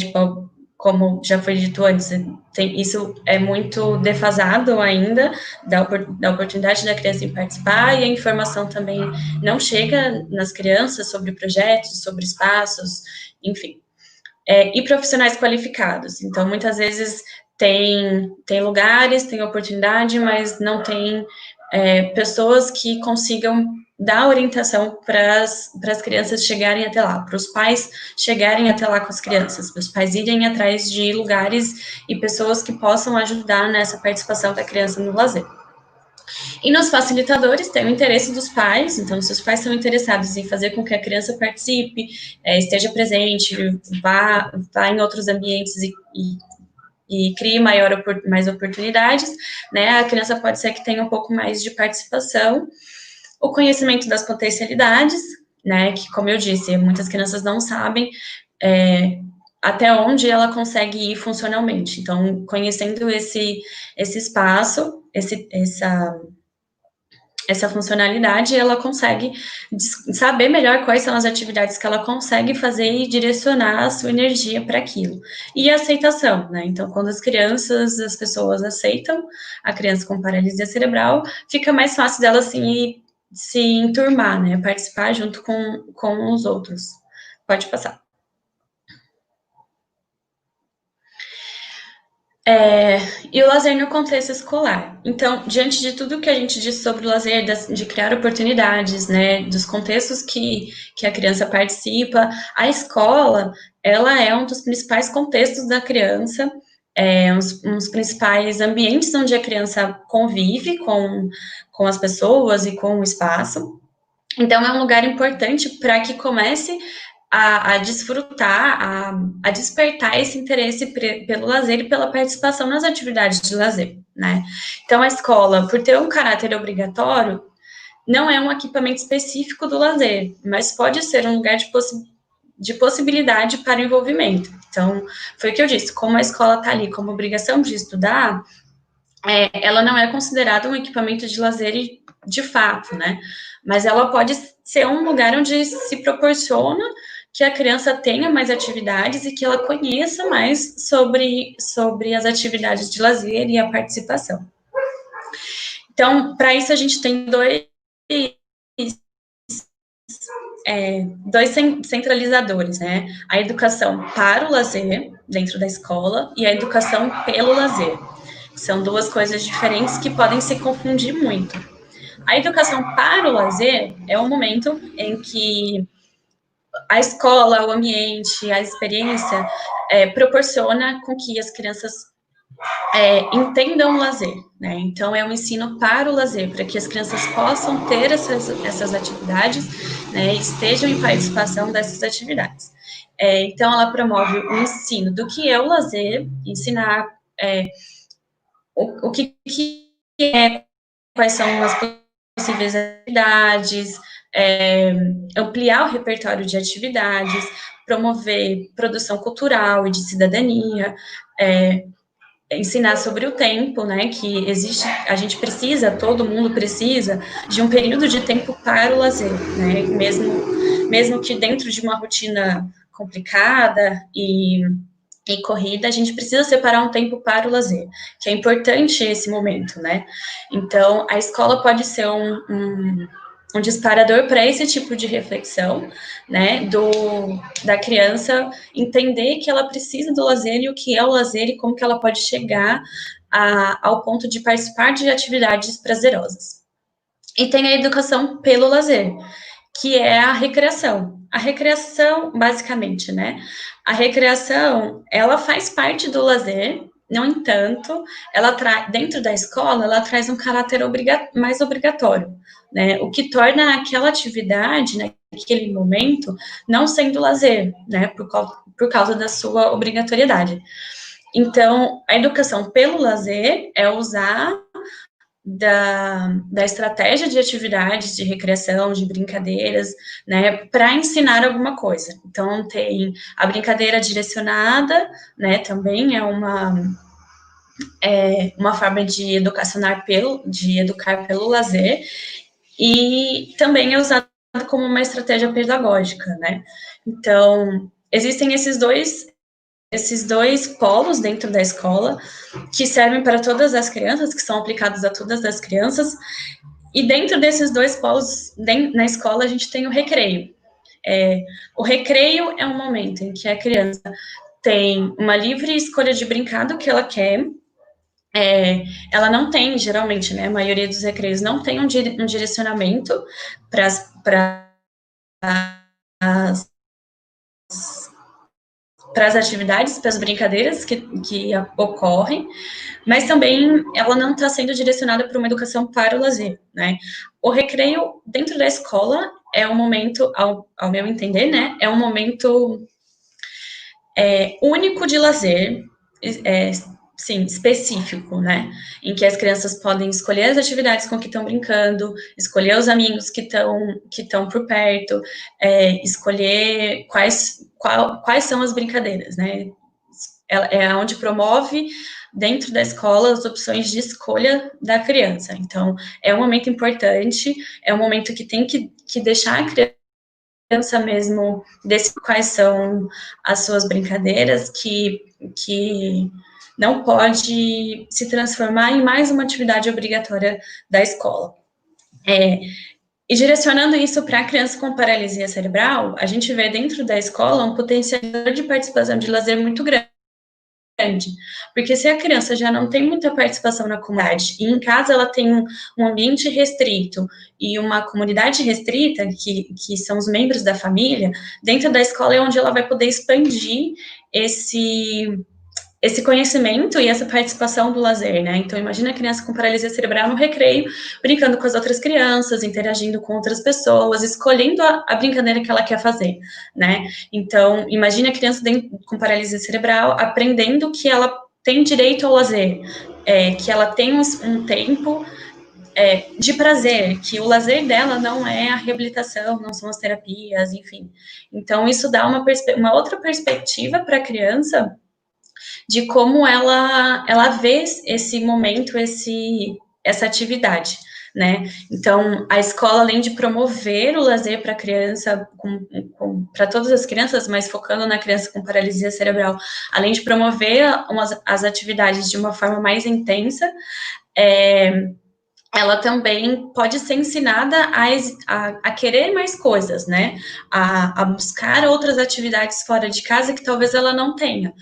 como já foi dito antes, isso é muito defasado ainda, da oportunidade da criança em participar, e a informação também não chega nas crianças sobre projetos, sobre espaços, enfim. E profissionais qualificados. Então, muitas vezes tem lugares, tem oportunidade, mas não tem pessoas que consigam dar orientação para as crianças chegarem até lá, para os pais chegarem até lá com as crianças, para os pais irem atrás de lugares e pessoas que possam ajudar nessa participação da criança no lazer. E nos facilitadores tem o interesse dos pais, então se os pais são interessados em fazer com que a criança participe, esteja presente, vá em outros ambientes e crie mais oportunidades, né, a criança pode ser que tenha um pouco mais de participação. O conhecimento das potencialidades, né, que, como eu disse, muitas crianças não sabem até onde ela consegue ir funcionalmente. Então, conhecendo esse espaço, essa funcionalidade, ela consegue saber melhor quais são as atividades que ela consegue fazer e direcionar a sua energia para aquilo. E a aceitação, né? Então, quando as pessoas aceitam a criança com paralisia cerebral, fica mais fácil dela se enturmar, né? Participar junto com os outros. Pode passar. E o lazer no contexto escolar. Então, diante de tudo que a gente disse sobre o lazer, de criar oportunidades, né, dos contextos que a criança participa, a escola, ela é um dos principais contextos da criança, uns principais ambientes onde a criança convive com as pessoas e com o espaço. Então, é um lugar importante para que comece a desfrutar, a despertar esse interesse pelo lazer e pela participação nas atividades de lazer, né? Então, a escola, por ter um caráter obrigatório, não é um equipamento específico do lazer, mas pode ser um lugar de possibilidade para o envolvimento. Então, foi o que eu disse, como a escola está ali como obrigação de estudar, ela não é considerada um equipamento de lazer de fato, né? Mas ela pode ser um lugar onde se proporciona que a criança tenha mais atividades e que ela conheça mais sobre as atividades de lazer e a participação. Então, para isso, a gente tem dois centralizadores, né? A educação para o lazer, dentro da escola, e a educação pelo lazer. São duas coisas diferentes que podem se confundir muito. A educação para o lazer é um momento em que a escola, o ambiente, a experiência proporciona com que as crianças entendam o lazer, né? Então, é um ensino para o lazer, para que as crianças possam ter essas atividades, né, estejam em participação dessas atividades. Então, ela promove o ensino do que é o lazer, ensinar o que é, quais são as possíveis atividades, ampliar o repertório de atividades, promover produção cultural e de cidadania, ensinar sobre o tempo, né, que existe, a gente precisa, todo mundo precisa de um período de tempo para o lazer, né, mesmo que dentro de uma rotina complicada e corrida, a gente precisa separar um tempo para o lazer, que é importante esse momento, né? Então, a escola pode ser um disparador para esse tipo de reflexão, né, da criança entender que ela precisa do lazer e o que é o lazer e como que ela pode chegar ao ponto de participar de atividades prazerosas. E tem a educação pelo lazer, que é a recreação. A recreação, basicamente, né? A recreação, ela faz parte do lazer, no entanto, dentro da escola, ela traz um caráter mais obrigatório, né? O que torna aquela atividade, naquele momento, não sendo lazer, né? Por causa da sua obrigatoriedade. Então, a educação pelo lazer é usar da estratégia de atividades, de recreação, de brincadeiras, né, para ensinar alguma coisa. Então, tem a brincadeira direcionada, né, também é uma forma de educar pelo lazer, e também é usado como uma estratégia pedagógica, né? Então, existem esses dois polos dentro da escola que servem para todas as crianças, que são aplicados a todas as crianças, e dentro desses dois polos, na escola, a gente tem o recreio. O recreio é um momento em que a criança tem uma livre escolha de brincar do que ela quer. Ela não tem, geralmente, né, a maioria dos recreios não tem um direcionamento para as atividades, para as brincadeiras que ocorrem, mas também ela não está sendo direcionada para uma educação para o lazer, né? O recreio dentro da escola é um momento, ao meu entender, né, é um momento único de lazer, sim, específico, né, em que as crianças podem escolher as atividades com que estão brincando, escolher os amigos que estão por perto, escolher quais são as brincadeiras, né, é onde promove dentro da escola as opções de escolha da criança. Então, é um momento importante, é um momento que tem que deixar a criança mesmo decidir quais são as suas brincadeiras, que não pode se transformar em mais uma atividade obrigatória da escola. E direcionando isso para a criança com paralisia cerebral, a gente vê dentro da escola um potencial de participação de lazer muito grande. Porque se a criança já não tem muita participação na comunidade, e em casa ela tem um ambiente restrito e uma comunidade restrita, que são os membros da família, dentro da escola é onde ela vai poder expandir esse conhecimento e essa participação do lazer, né? Então, imagina a criança com paralisia cerebral no recreio, brincando com as outras crianças, interagindo com outras pessoas, escolhendo a brincadeira que ela quer fazer, né? Então, imagina a criança com paralisia cerebral aprendendo que ela tem direito ao lazer, que ela tem um tempo de prazer, que o lazer dela não é a reabilitação, não são as terapias, enfim. Então, isso dá uma outra perspectiva para a criança de como ela vê esse momento, essa atividade, né? Então, a escola, além de promover o lazer para a criança, para todas as crianças, mas focando na criança com paralisia cerebral, além de promover as atividades de uma forma mais intensa, ela também pode ser ensinada a querer mais coisas, né? A buscar outras atividades fora de casa que talvez ela não tenha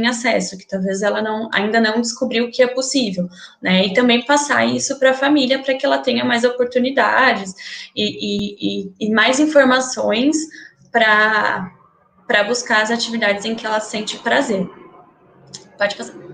acesso, que talvez ela ainda não descobriu que é possível, né? E também passar isso para a família, para que ela tenha mais oportunidades e mais informações para buscar as atividades em que ela sente prazer. Pode passar.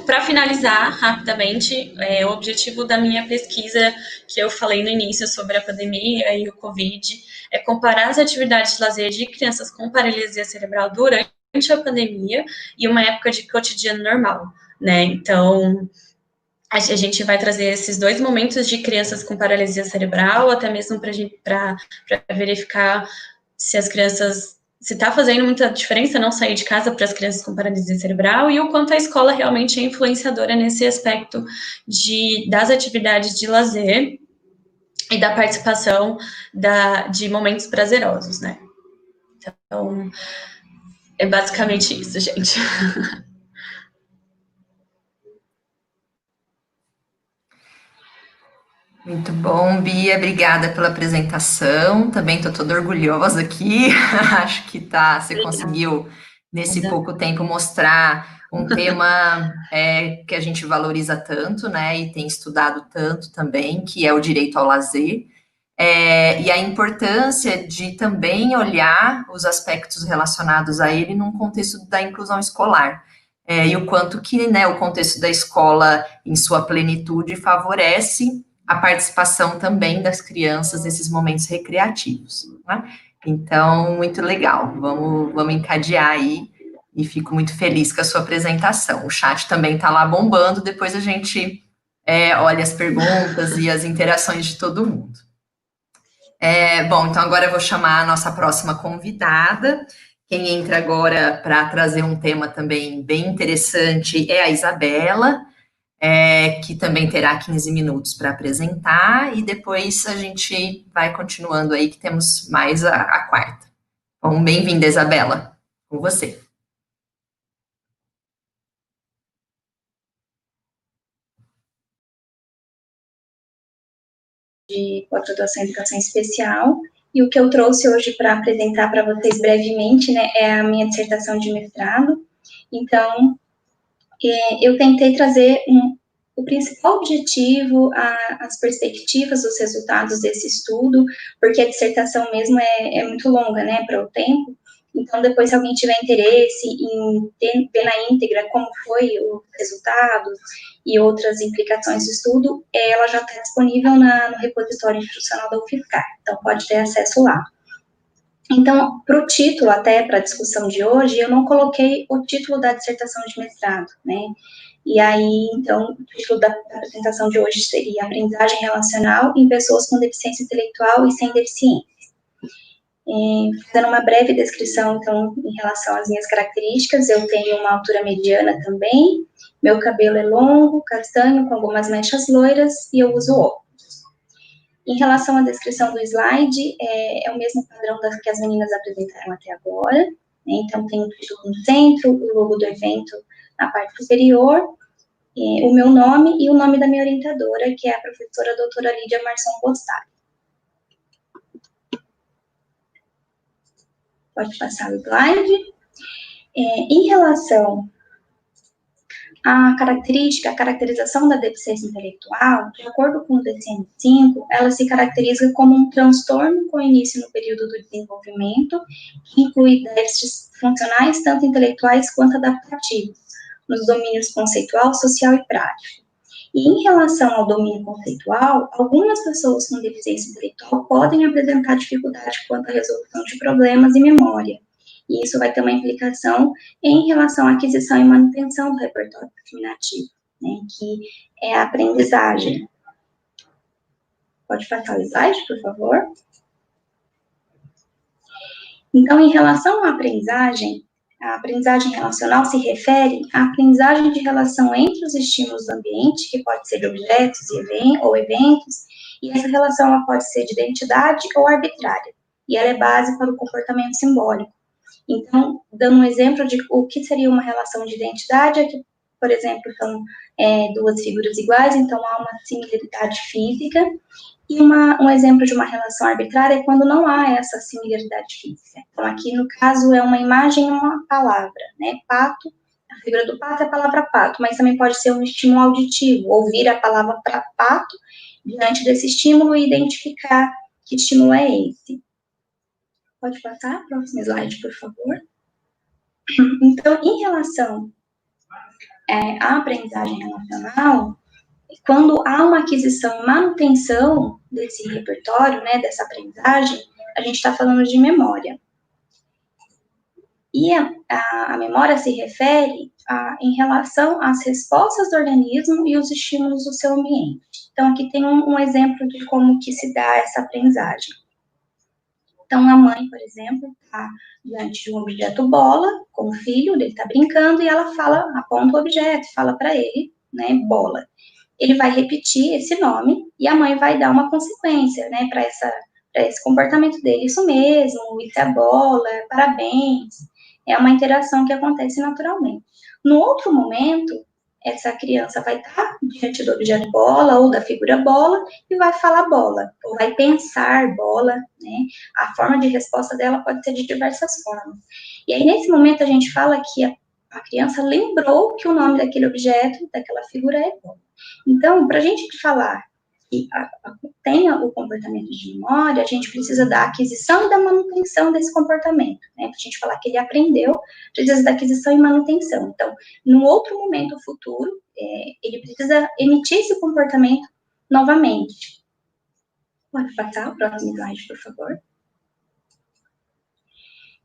Para finalizar, rapidamente, o objetivo da minha pesquisa, que eu falei no início sobre a pandemia e o Covid, é comparar as atividades de lazer de crianças com paralisia cerebral durante a pandemia e uma época de cotidiano normal, né? Então, a gente vai trazer esses dois momentos de crianças com paralisia cerebral, até mesmo para verificar se as crianças... se está fazendo muita diferença não sair de casa para as crianças com paralisia cerebral e o quanto a escola realmente é influenciadora nesse aspecto das atividades de lazer e da participação de momentos prazerosos, né? Então, é basicamente isso, gente. Muito bom, Bia, obrigada pela apresentação, também estou toda orgulhosa aqui, acho que você conseguiu, nesse pouco tempo, mostrar um tema que a gente valoriza tanto, né, e tem estudado tanto também, que é o direito ao lazer, e a importância de também olhar os aspectos relacionados a ele num contexto da inclusão escolar, e o quanto que, né, o contexto da escola, em sua plenitude, favorece a participação também das crianças nesses momentos recreativos, né? Então, muito legal, vamos encadear aí, e fico muito feliz com a sua apresentação. O chat também está lá bombando, depois a gente olha as perguntas e as interações de todo mundo. Bom, então agora eu vou chamar a nossa próxima convidada. Quem entra agora para trazer um tema também bem interessante é a Isabela. que também terá 15 minutos para apresentar, e depois a gente vai continuando aí, que temos mais a quarta. Bom, bem-vinda, Isabela, com você. De pós-graduação em educação especial, e o que eu trouxe hoje para apresentar para vocês brevemente, né, é a minha dissertação de mestrado. Então, eu tentei trazer o principal objetivo, as perspectivas, os resultados desse estudo, porque a dissertação mesmo é muito longa, né, para o tempo. Então, depois, se alguém tiver interesse em ver na íntegra como foi os resultados e outras implicações do estudo, ela já está disponível no repositório institucional da UFSCar, então pode ter acesso lá. Então, para o título, até para a discussão de hoje, eu não coloquei o título da dissertação de mestrado, né? E aí, então, o título da apresentação de hoje seria Aprendizagem Relacional em Pessoas com Deficiência Intelectual e Sem Deficiência. Fazendo uma breve descrição, então, em relação às minhas características, eu tenho uma altura mediana também, meu cabelo é longo, castanho, com algumas mechas loiras, e eu uso óculos. Em relação à descrição do slide, é o mesmo padrão que as meninas apresentaram até agora, né? Então, tem o título no centro, o logo do evento na parte superior, o meu nome e o nome da minha orientadora, que é a professora doutora Lídia Marçom Postari. Pode passar o slide. Em relação à caracterização da deficiência intelectual, de acordo com o DSM-5, ela se caracteriza como um transtorno com início no período do desenvolvimento, que inclui déficits funcionais, tanto intelectuais quanto adaptativos, nos domínios conceitual, social e prático. E em relação ao domínio conceitual, algumas pessoas com deficiência intelectual podem apresentar dificuldade quanto à resolução de problemas e memória. E isso vai ter uma implicação em relação à aquisição e manutenção do repertório discriminativo, né, que é a aprendizagem. Pode passar o slide, por favor? Então, em relação à aprendizagem, a aprendizagem relacional se refere à aprendizagem de relação entre os estímulos do ambiente, que pode ser de objetos ou eventos, e essa relação ela pode ser de identidade ou arbitrária, e ela é base para o comportamento simbólico. Então, dando um exemplo de o que seria uma relação de identidade, é que, por exemplo, são duas figuras iguais, então há uma similaridade física, e um exemplo de uma relação arbitrária é quando não há essa similaridade física. Então, aqui, no caso, é uma imagem e uma palavra, né? Pato, a figura do pato é a palavra pato, mas também pode ser um estímulo auditivo, ouvir a palavra pato diante desse estímulo e identificar que estímulo é esse. Pode passar, próximo slide, por favor. Então, em relação à aprendizagem relacional, quando há uma aquisição e manutenção desse repertório, né, dessa aprendizagem, a gente está falando de memória. E a memória se refere em relação às respostas do organismo e os estímulos do seu ambiente. Então, aqui tem um exemplo de como que se dá essa aprendizagem. Então, a mãe, por exemplo, está diante de um objeto bola, com o filho, ele está brincando, e ela aponta o objeto, fala para ele, né, bola. Ele vai repetir esse nome, e a mãe vai dar uma consequência, né, para esse comportamento dele. Isso mesmo, isso é bola, parabéns. É uma interação que acontece naturalmente. No outro momento, essa criança vai estar diante do objeto bola ou da figura bola e vai falar bola, ou vai pensar bola, né? A forma de resposta dela pode ser de diversas formas. E aí, nesse momento, a gente fala que a criança lembrou que o nome daquele objeto, daquela figura é bola. Então, para a gente falar que tenha o comportamento de memória, a gente precisa da aquisição e da manutenção desse comportamento, né? Para a gente falar que ele aprendeu, precisa da aquisição e manutenção. Então, no outro momento futuro, ele precisa emitir esse comportamento novamente. Pode passar o próximo slide, por favor.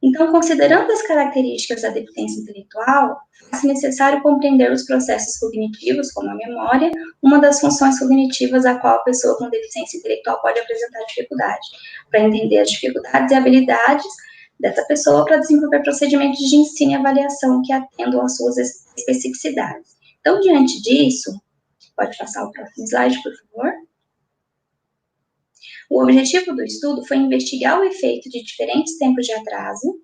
Então, considerando as características da deficiência intelectual, é necessário compreender os processos cognitivos, como a memória, uma das funções cognitivas a qual a pessoa com deficiência intelectual pode apresentar dificuldade, para entender as dificuldades e habilidades dessa pessoa para desenvolver procedimentos de ensino e avaliação que atendam às suas especificidades. Então, diante disso, Pode passar o próximo slide, por favor. O objetivo do estudo foi investigar o efeito de diferentes tempos de atraso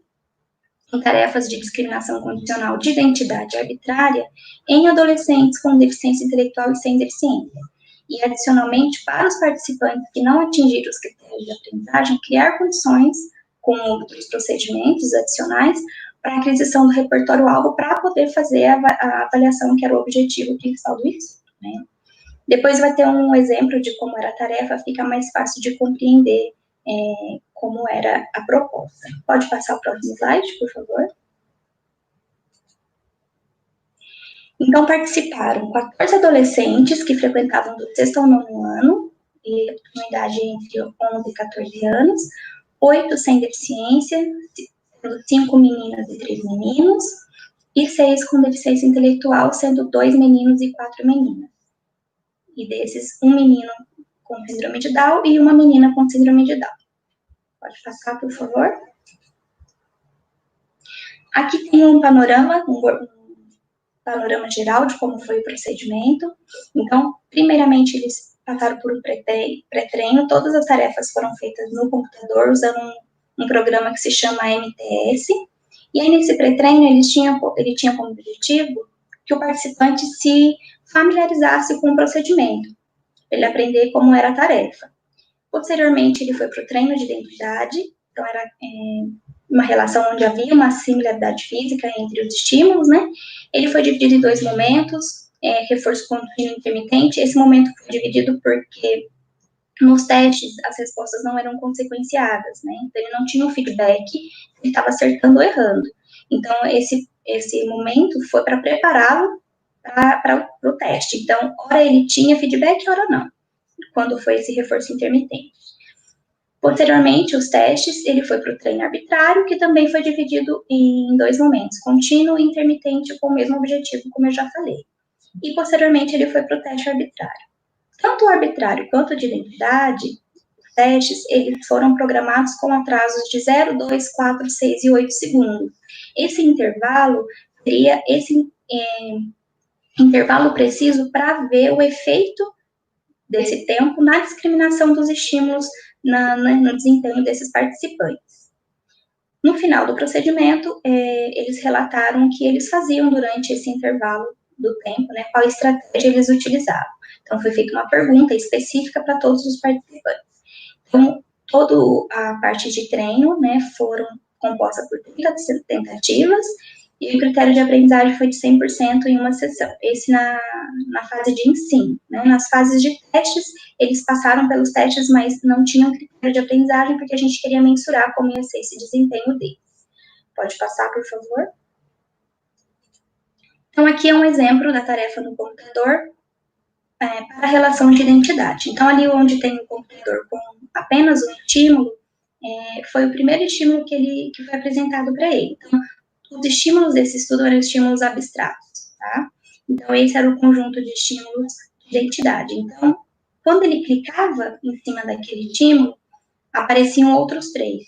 em tarefas de discriminação condicional de identidade arbitrária em adolescentes com deficiência intelectual e sem deficiência. E, adicionalmente, para os participantes que não atingiram os critérios de aprendizagem, criar condições com outros procedimentos adicionais para a aquisição do repertório-alvo para poder fazer a avaliação que era o objetivo principal do estudo, né? Depois vai ter um exemplo de como era a tarefa, fica mais fácil de compreender como era a proposta. Pode passar o próximo slide, por favor? Então, participaram 14 adolescentes que frequentavam do 6º ao 9º ano, e com idade entre 11 e 14 anos, 8 sem deficiência, 5 meninas e 3 meninos, e 6 com deficiência intelectual, sendo 2 meninos e 4 meninas. E desses, um menino com síndrome de Down e uma menina com síndrome de Down. Pode passar, por favor. Aqui tem um panorama geral de como foi o procedimento. Então, primeiramente, eles passaram por um pré-treino. Todas as tarefas foram feitas no computador, usando um programa que se chama MTS. E aí, nesse pré-treino, ele tinha como objetivo que o participante se familiarizasse com o procedimento, para ele aprender como era a tarefa. Posteriormente, ele foi para o treino de identidade, então era uma relação onde havia uma similaridade física entre os estímulos, né? Ele foi dividido em 2 momentos, reforço contínuo e intermitente. Esse momento foi dividido porque nos testes as respostas não eram consequenciadas, né? Então, ele não tinha um feedback se ele estava acertando ou errando. Então, esse momento foi para prepará-lo para o teste. Então, ora ele tinha feedback, ora não, quando foi esse reforço intermitente. Posteriormente, os testes, ele foi para o treino arbitrário, que também foi dividido em 2 momentos, contínuo e intermitente, com o mesmo objetivo, como eu já falei. E, posteriormente, ele foi para o teste arbitrário. Tanto o arbitrário quanto o de identidade, os testes, eles foram programados com atrasos de 0, 2, 4, 6 e 8 segundos. Esse intervalo seria esse intervalo preciso para ver o efeito desse tempo na discriminação dos estímulos no desempenho desses participantes. No final do procedimento, eles relataram o que eles faziam durante esse intervalo do tempo, né, qual estratégia eles utilizavam. Então, foi feita uma pergunta específica para todos os participantes. Então, toda a parte de treino, né, foram composta por 30 tentativas, e o critério de aprendizagem foi de 100% em uma sessão. Esse na fase de ensino, né? Nas fases de testes, eles passaram pelos testes, mas não tinham critério de aprendizagem, porque a gente queria mensurar como ia ser esse desempenho deles. Pode passar, por favor? Então, aqui é um exemplo da tarefa no computador para a relação de identidade. Então, ali onde tem um computador com apenas um estímulo, foi o primeiro estímulo que foi apresentado para ele. Então, os estímulos desse estudo eram estímulos abstratos, tá? Então, esse era o conjunto de estímulos de identidade. Então, quando ele clicava em cima daquele estímulo, apareciam outros 3.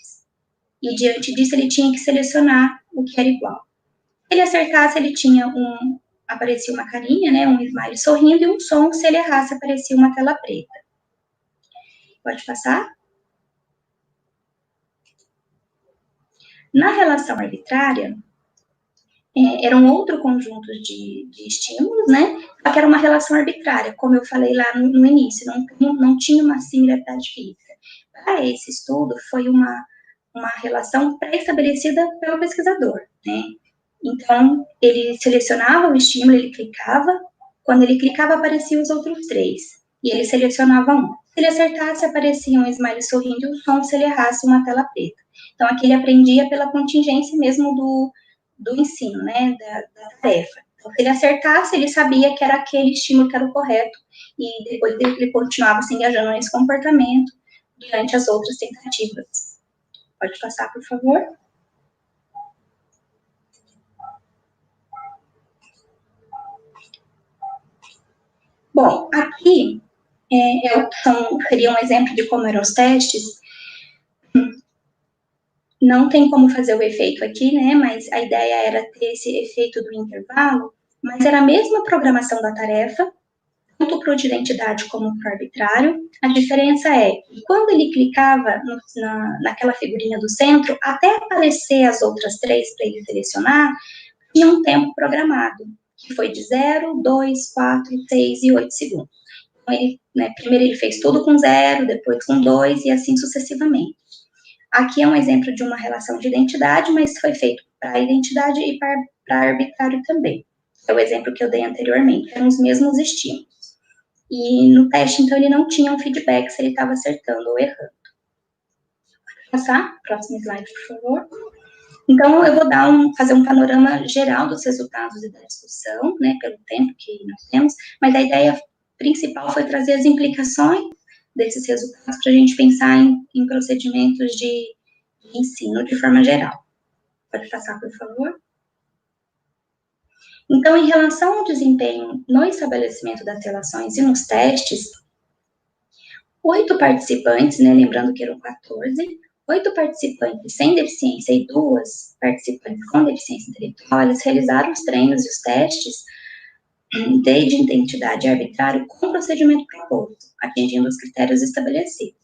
E, diante disso, ele tinha que selecionar o que era igual. Se ele acertasse, ele tinha aparecia uma carinha, né, um smile sorrindo, e um som. Se ele errasse, aparecia uma tela preta. Pode passar? Na relação arbitrária, era um outro conjunto de estímulos, né? Só que era uma relação arbitrária, como eu falei lá no início, não tinha uma similaridade física. Para esse estudo, foi uma relação pré-estabelecida pelo pesquisador, né? Então, ele selecionava o estímulo, ele clicava, quando ele clicava, apareciam os outros 3, e ele selecionava um. Se ele acertasse, aparecia um smile sorrindo e um som. Se ele errasse, uma tela preta. Então, aqui ele aprendia pela contingência mesmo do ensino, né, da tarefa. Então, se ele acertasse, ele sabia que era aquele estímulo que era o correto, e depois ele continuava se engajando nesse comportamento durante as outras tentativas. Pode passar, por favor? Bom, aqui seria um exemplo de como eram os testes. Não tem como fazer o efeito aqui, né, mas a ideia era ter esse efeito do intervalo, mas era a mesma programação da tarefa, tanto para o de identidade como para o arbitrário. A diferença é que quando ele clicava naquela figurinha do centro, até aparecer as outras 3 para ele selecionar, tinha um tempo programado, que foi de 0, 2, 4, 6 e 8 segundos. Então, primeiro ele fez tudo com 0, depois com 2 e assim sucessivamente. Aqui é um exemplo de uma relação de identidade, mas foi feito para a identidade e para arbitrário também. É o exemplo que eu dei anteriormente, eram os mesmos estímulos. E no teste, então, ele não tinha um feedback se ele estava acertando ou errando. Pode passar? Próximo slide, por favor. Então, eu vou fazer um panorama geral dos resultados e da discussão, né, pelo tempo que nós temos, mas a ideia principal foi trazer as implicações desses resultados para a gente pensar em procedimentos de ensino de forma geral. Pode passar, por favor? Então, em relação ao desempenho no estabelecimento das relações e nos testes, 8 participantes, né, lembrando que eram 14, 8 participantes sem deficiência e 2 participantes com deficiência intelectual, eles realizaram os treinos e os testes de identidade arbitrária com procedimento proposto, atingindo os critérios estabelecidos.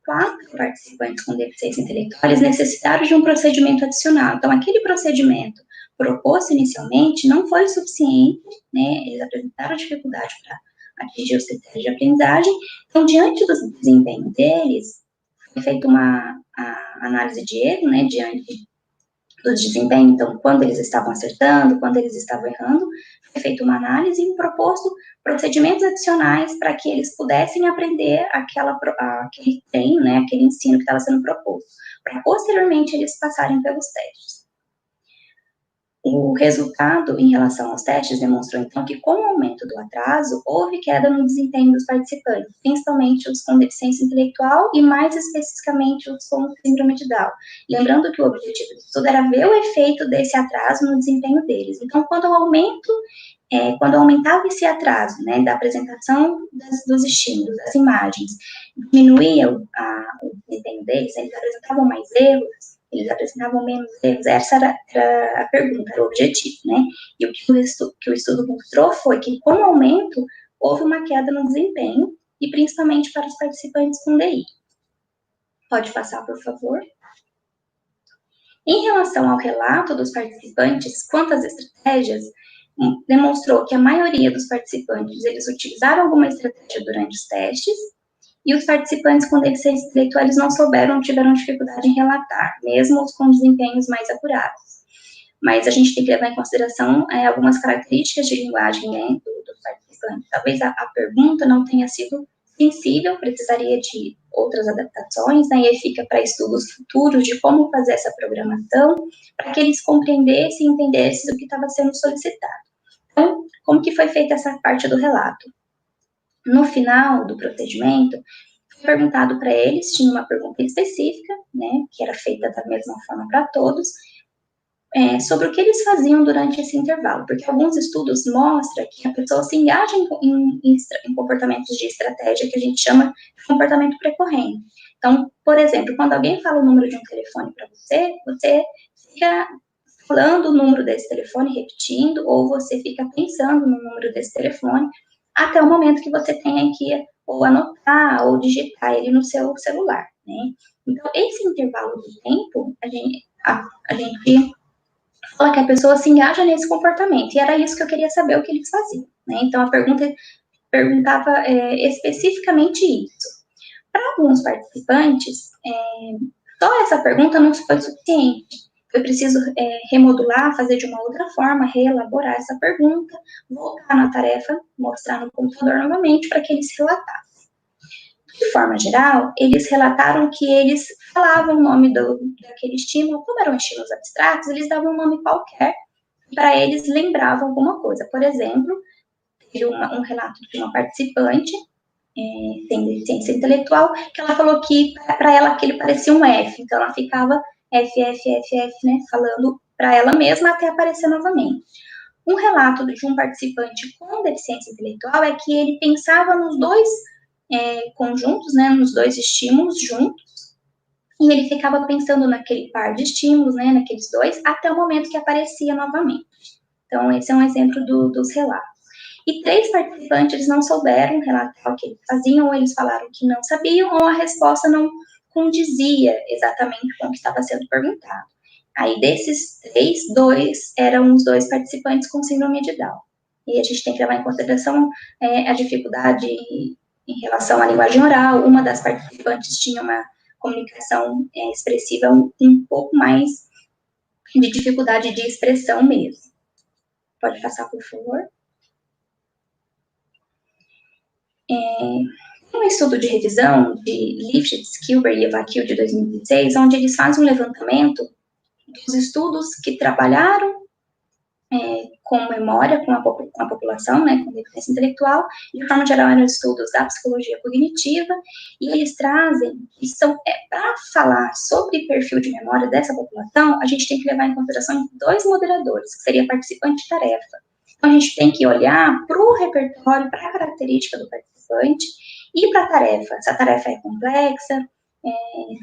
4 participantes com deficiência intelectual, eles necessitaram de um procedimento adicional. Então, aquele procedimento proposto inicialmente não foi suficiente, né? Eles apresentaram dificuldade para atingir os critérios de aprendizagem. Então, diante do desempenho deles, foi feita uma análise de erro, né? Diante do desempenho, então, quando eles estavam acertando, quando eles estavam errando, foi feita uma análise e proposto procedimentos adicionais para que eles pudessem aprender aquele treino, né, aquele ensino que estava sendo proposto, para posteriormente eles passarem pelos testes. O resultado em relação aos testes demonstrou, então, que com o aumento do atraso, houve queda no desempenho dos participantes, principalmente os com deficiência intelectual e, mais especificamente, os com síndrome de Down. Lembrando que o objetivo do estudo era ver o efeito desse atraso no desempenho deles. Então, quando aumentava esse atraso, né, da apresentação dos estímulos, das imagens, diminuía o desempenho deles, eles apresentavam mais erros, eles apresentavam menos erros, essa era a pergunta, era o objetivo, né? E o que o estudo mostrou foi que, com o aumento, houve uma queda no desempenho, e principalmente para os participantes com DI. Pode passar, por favor. Em relação ao relato dos participantes quanto às estratégias, demonstrou que a maioria dos participantes, eles utilizaram alguma estratégia durante os testes, e os participantes com deficiência intelectual, eles não souberam, tiveram dificuldade em relatar, mesmo os com desempenhos mais apurados. Mas a gente tem que levar em consideração algumas características de linguagem, né, dos participantes. Talvez a pergunta não tenha sido sensível, precisaria de outras adaptações, né, e aí fica para estudos futuros de como fazer essa programação, para que eles compreendessem e entendessem o que estava sendo solicitado. Então, como que foi feita essa parte do relato? No final do procedimento, foi perguntado para eles, tinha uma pergunta específica, né, que era feita da mesma forma para todos, sobre o que eles faziam durante esse intervalo, porque alguns estudos mostram que a pessoa se engaja em comportamentos de estratégia que a gente chama de comportamento precorrente. Então, por exemplo, quando alguém fala o número de um telefone para você, você fica falando o número desse telefone, repetindo, ou você fica pensando no número desse telefone, até o momento que você tenha que ou anotar ou digitar ele no seu celular, né? Então, esse intervalo de tempo, a gente fala que a pessoa se engaja nesse comportamento, e era isso que eu queria saber o que eles faziam, né? Então, a pergunta perguntava especificamente isso. Para alguns participantes, só essa pergunta não foi suficiente. Eu preciso remodular, fazer de uma outra forma, reelaborar essa pergunta, voltar na tarefa, mostrar no computador novamente para que eles relatassem. De forma geral, eles relataram que eles falavam o nome daquele estímulo, como eram estímulos abstratos, eles davam um nome qualquer, e para eles lembravam alguma coisa. Por exemplo, teve um relato de uma participante sem deficiência intelectual, que ela falou que para ela aquele parecia um F, então ela ficava F, né, falando para ela mesma até aparecer novamente. Um relato de um participante com deficiência intelectual é que ele pensava nos dois conjuntos, né, nos dois estímulos juntos, e ele ficava pensando naquele par de estímulos, né, naqueles dois, até o momento que aparecia novamente. Então, esse é um exemplo dos relatos. e 3 participantes eles não souberam relatar o que eles faziam, ou eles falaram que não sabiam, ou a resposta não condizia exatamente com o que estava sendo perguntado. Aí, desses 3, 2 eram os 2 participantes com síndrome de Down. E a gente tem que levar em consideração a dificuldade em relação à linguagem oral. Uma das participantes tinha uma comunicação expressiva um pouco mais de dificuldade de expressão mesmo. Pode passar, por favor. Um estudo de revisão de Lifshitz, Kilber e Evakil de 2016, onde eles fazem um levantamento dos estudos que trabalharam com memória, com a população, né, com deficiência intelectual, de forma geral eram estudos da psicologia cognitiva, e eles trazem, que são, para falar sobre perfil de memória dessa população, a gente tem que levar em consideração 2 moderadores, que seria participante e tarefa. Então, a gente tem que olhar para o repertório, para a característica do participante, e para a tarefa, se a tarefa é complexa,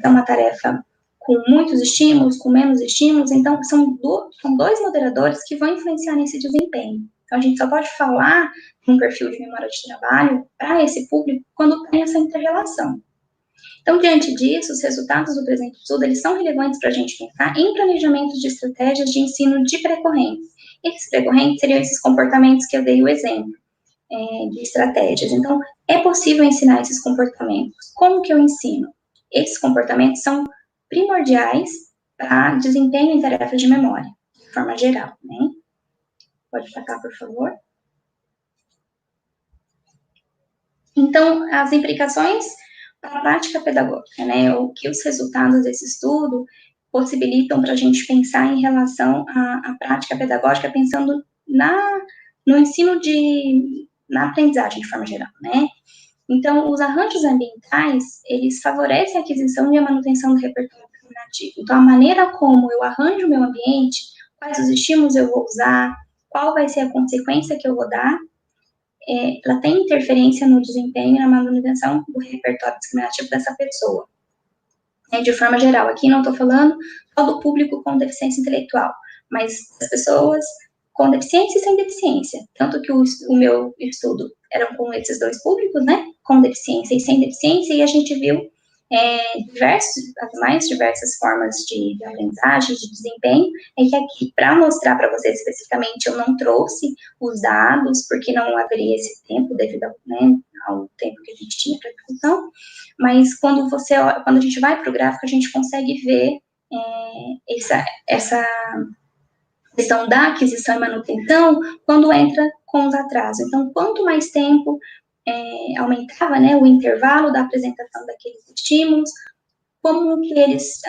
é uma tarefa com muitos estímulos, com menos estímulos, então são 2 moderadores que vão influenciar nesse desempenho. Então, a gente só pode falar de um perfil de memória de trabalho para esse público quando tem essa inter-relação. Então, diante disso, os resultados do presente estudo, eles são relevantes para a gente pensar em planejamentos de estratégias de ensino de pré-correntes. Esses pré-correntes seriam esses comportamentos que eu dei o exemplo de estratégias. Então, é possível ensinar esses comportamentos. Como que eu ensino? Esses comportamentos são primordiais para desempenho em tarefas de memória, de forma geral, né? Pode tacar, por favor. Então, as implicações para a prática pedagógica, né? O que os resultados desse estudo possibilitam para a gente pensar em relação à prática pedagógica, pensando no ensino na aprendizagem de forma geral, né? Então, os arranjos ambientais, eles favorecem a aquisição e a manutenção do repertório cognitivo. Então, a maneira como eu arranjo o meu ambiente, quais os estímulos eu vou usar, qual vai ser a consequência que eu vou dar, ela tem interferência no desempenho e na manutenção do repertório discriminativo dessa pessoa. De forma geral, aqui não estou falando só do público com deficiência intelectual, mas das pessoas com deficiência e sem deficiência. Tanto que o meu estudo era com esses 2 públicos, né? Com deficiência e sem deficiência, e a gente viu as mais diversas formas de aprendizagem, de desempenho, que aqui, para mostrar para vocês especificamente, eu não trouxe os dados, porque não haveria esse tempo devido ao tempo que a gente tinha para discussão, mas quando a gente vai para o gráfico, a gente consegue ver essa questão da aquisição e manutenção quando entra com os atrasos. Então, quanto mais tempo aumentava, né, o intervalo da apresentação daqueles estímulos, como que eles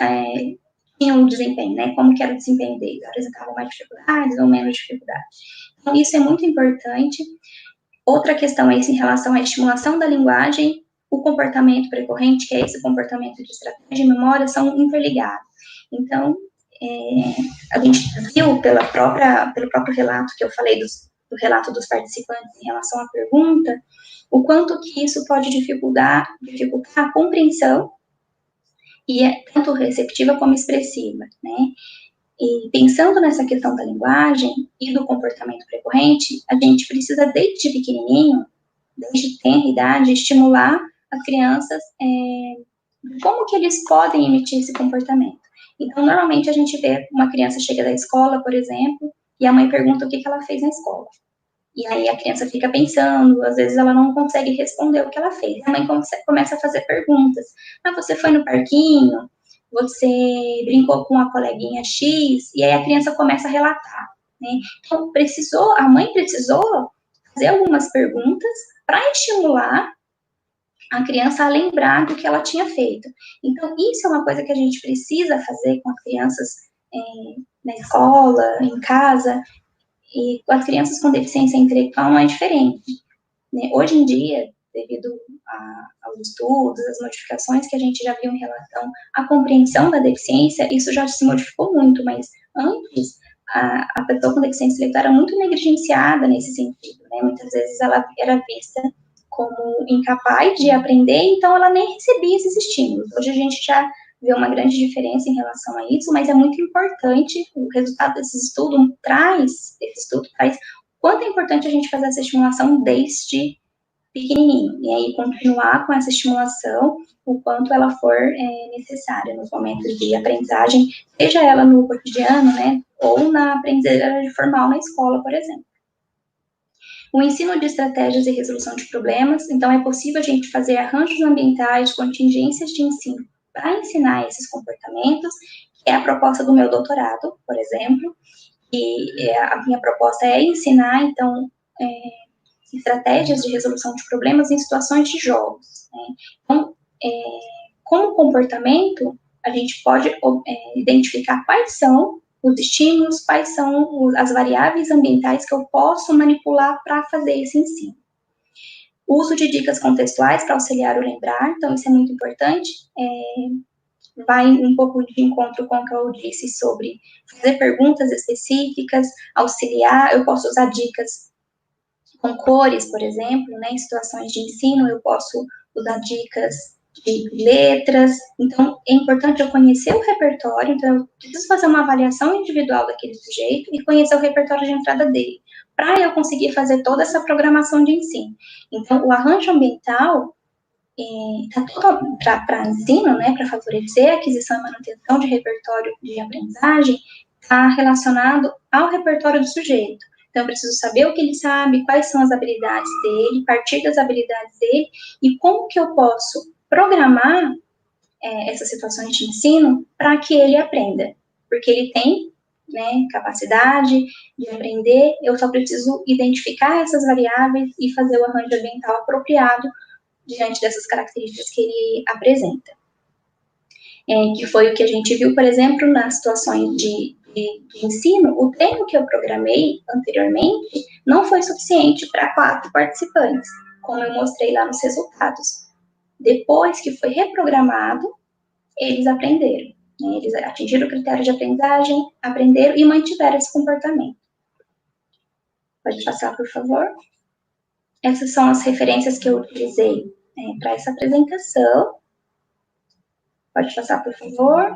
tinham o desempenho, né, como que era o desempenho deles, apresentavam mais dificuldades ou menos dificuldades. Então, isso é muito importante. Outra questão é isso em relação à estimulação da linguagem, o comportamento precorrente, que é esse comportamento de estratégia e memória, são interligados. Então, a gente viu pelo próprio relato que eu falei do relato dos participantes em relação à pergunta, o quanto que isso pode dificultar a compreensão, e é tanto receptiva como expressiva, né? E pensando nessa questão da linguagem e do comportamento precorrente, a gente precisa, desde pequenininho, desde tenra idade, estimular as crianças como que eles podem emitir esse comportamento. Então, normalmente, a gente vê uma criança chega da escola, por exemplo, e a mãe pergunta o que ela fez na escola. E aí a criança fica pensando, às vezes ela não consegue responder o que ela fez. A mãe começa a fazer perguntas. Ah, você foi no parquinho? Você brincou com a coleguinha X? E aí a criança começa a relatar, né? Então, a mãe precisou fazer algumas perguntas para estimular a criança a lembrar do que ela tinha feito. Então, isso é uma coisa que a gente precisa fazer com as crianças na escola, em casa, e com as crianças com deficiência intelectual não é diferente, né? Hoje em dia, devido aos estudos, às modificações que a gente já viu em relação à compreensão da deficiência, isso já se modificou muito, mas antes, a pessoa com deficiência intelectual era muito negligenciada nesse sentido, né? Muitas vezes ela era vista como incapaz de aprender, então ela nem recebia esses estímulos. Hoje a gente já vê uma grande diferença em relação a isso, mas é muito importante, o resultado desse estudo traz quanto é importante a gente fazer essa estimulação desde pequenininho, e aí continuar com essa estimulação o quanto ela for necessária nos momentos de aprendizagem, seja ela no cotidiano, né, ou na aprendizagem formal na escola, por exemplo. O ensino de estratégias e resolução de problemas, então é possível a gente fazer arranjos ambientais, contingências de ensino para ensinar esses comportamentos, que é a proposta do meu doutorado, por exemplo, e a minha proposta é ensinar, então, estratégias de resolução de problemas em situações de jogos, né? Então, com o comportamento, a gente pode identificar quais são os estímulos, quais são as variáveis ambientais que eu posso manipular para fazer esse ensino. O uso de dicas contextuais para auxiliar o lembrar, então isso é muito importante, vai um pouco de encontro com o que eu disse sobre fazer perguntas específicas, auxiliar, eu posso usar dicas com cores, por exemplo, né, em situações de ensino, eu posso usar dicas de letras, então é importante eu conhecer o repertório, então eu preciso fazer uma avaliação individual daquele sujeito e conhecer o repertório de entrada dele, para eu conseguir fazer toda essa programação de ensino. Então, o arranjo ambiental para ensino, né, para favorecer a aquisição e manutenção de repertório de aprendizagem, está relacionado ao repertório do sujeito. Então, eu preciso saber o que ele sabe, quais são as habilidades dele, partir das habilidades dele, e como que eu posso programar essas situações de ensino para que ele aprenda. Porque ele tem, né, capacidade de aprender, eu só preciso identificar essas variáveis e fazer o arranjo ambiental apropriado diante dessas características que ele apresenta. Que foi o que a gente viu, por exemplo, nas situações de ensino, o tempo que eu programei anteriormente não foi suficiente para 4 participantes, como eu mostrei lá nos resultados. Depois que foi reprogramado, eles aprenderam, né? Eles atingiram o critério de aprendizagem, aprenderam e mantiveram esse comportamento. Pode passar, por favor? Essas são as referências que eu utilizei para essa apresentação. Pode passar, por favor.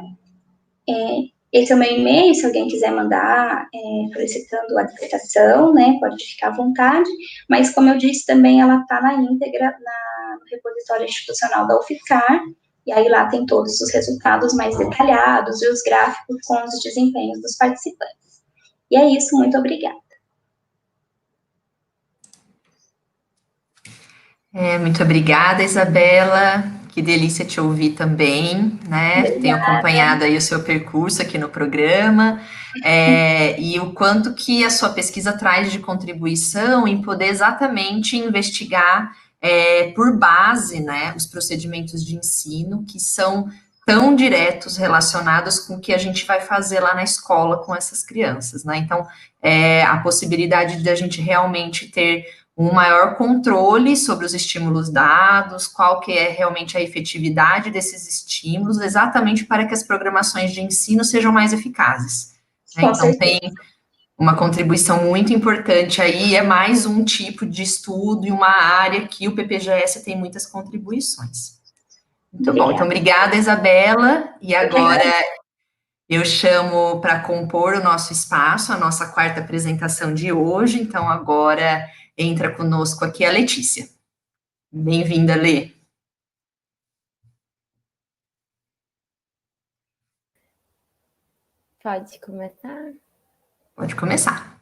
Esse é o meu e-mail, se alguém quiser mandar solicitando a dissertação, né, pode ficar à vontade, mas como eu disse também, ela está na íntegra no repositório institucional da UFSCar, e aí lá tem todos os resultados mais detalhados e os gráficos com os desempenhos dos participantes. E é isso, muito obrigada. Muito obrigada, Isabela. Que delícia te ouvir também, né? Obrigada. Tenho acompanhado aí o seu percurso aqui no programa, e o quanto que a sua pesquisa traz de contribuição em poder exatamente investigar por base, né, os procedimentos de ensino que são tão diretos relacionados com o que a gente vai fazer lá na escola com essas crianças, né? Então, a possibilidade de a gente realmente ter um maior controle sobre os estímulos dados, qual que é realmente a efetividade desses estímulos, exatamente para que as programações de ensino sejam mais eficazes. Né? Então, tem uma contribuição muito importante aí, é mais um tipo de estudo e uma área que o PPGS tem muitas contribuições. Muito bom, então obrigada, Isabela, e agora eu chamo para compor o nosso espaço, a nossa 4ª apresentação de hoje, então agora entra conosco aqui a Letícia. Bem-vinda, Lê. Pode começar? Pode começar.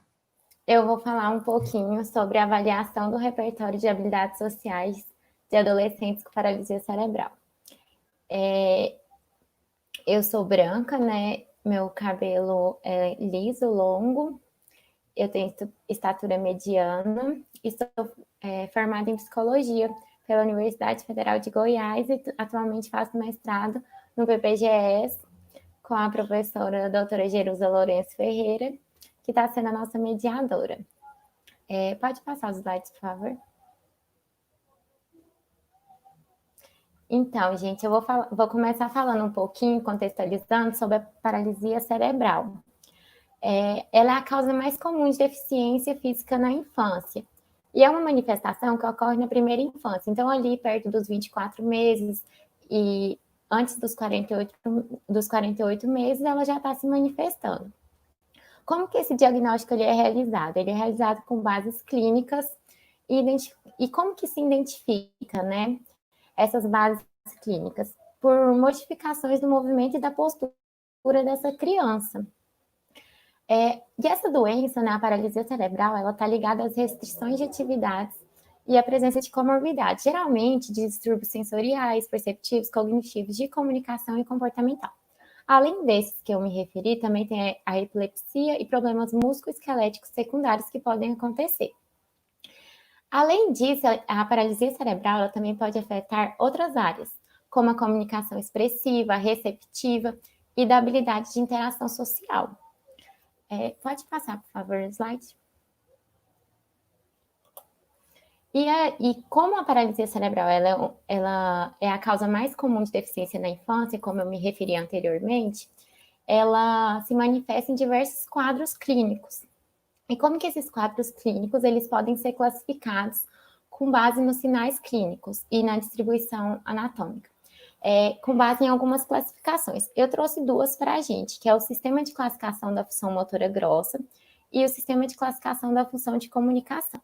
Eu vou falar um pouquinho sobre a avaliação do repertório de habilidades sociais de adolescentes com paralisia cerebral. Eu sou branca, né? Meu cabelo é liso, longo. Eu tenho estatura mediana e sou formada em psicologia pela Universidade Federal de Goiás e atualmente faço mestrado no PPGS com a professora a doutora Jerusa Lourenço Ferreira, que está sendo a nossa mediadora. Pode passar os slides, por favor? Então, gente, eu vou começar falando um pouquinho, contextualizando sobre a paralisia cerebral. Ela é a causa mais comum de deficiência física na infância. E é uma manifestação que ocorre na primeira infância. Então, ali perto dos 24 meses e antes dos 48 meses, ela já está se manifestando. como que esse diagnóstico ele é realizado? Ele é realizado com bases clínicas e como que se identifica, né, essas bases clínicas? Por modificações do movimento e da postura dessa criança. E essa doença, né, a paralisia cerebral, ela está ligada às restrições de atividades e à presença de comorbidade, geralmente de distúrbios sensoriais, perceptivos, cognitivos, de comunicação e comportamental. Além desses que eu me referi, também tem a epilepsia e problemas musculoesqueléticos secundários que podem acontecer. Além disso, a paralisia cerebral ela também pode afetar outras áreas, como a comunicação expressiva, receptiva e da habilidade de interação social. Pode passar, por favor, o slide. E como a paralisia cerebral ela é a causa mais comum de deficiência na infância, como eu me referi anteriormente, ela se manifesta em diversos quadros clínicos. E como que esses quadros clínicos eles podem ser classificados com base nos sinais clínicos e na distribuição anatômica? Com base em algumas classificações. Eu trouxe duas para a gente, que é o Sistema de Classificação da Função Motora Grossa e o Sistema de Classificação da Função de Comunicação.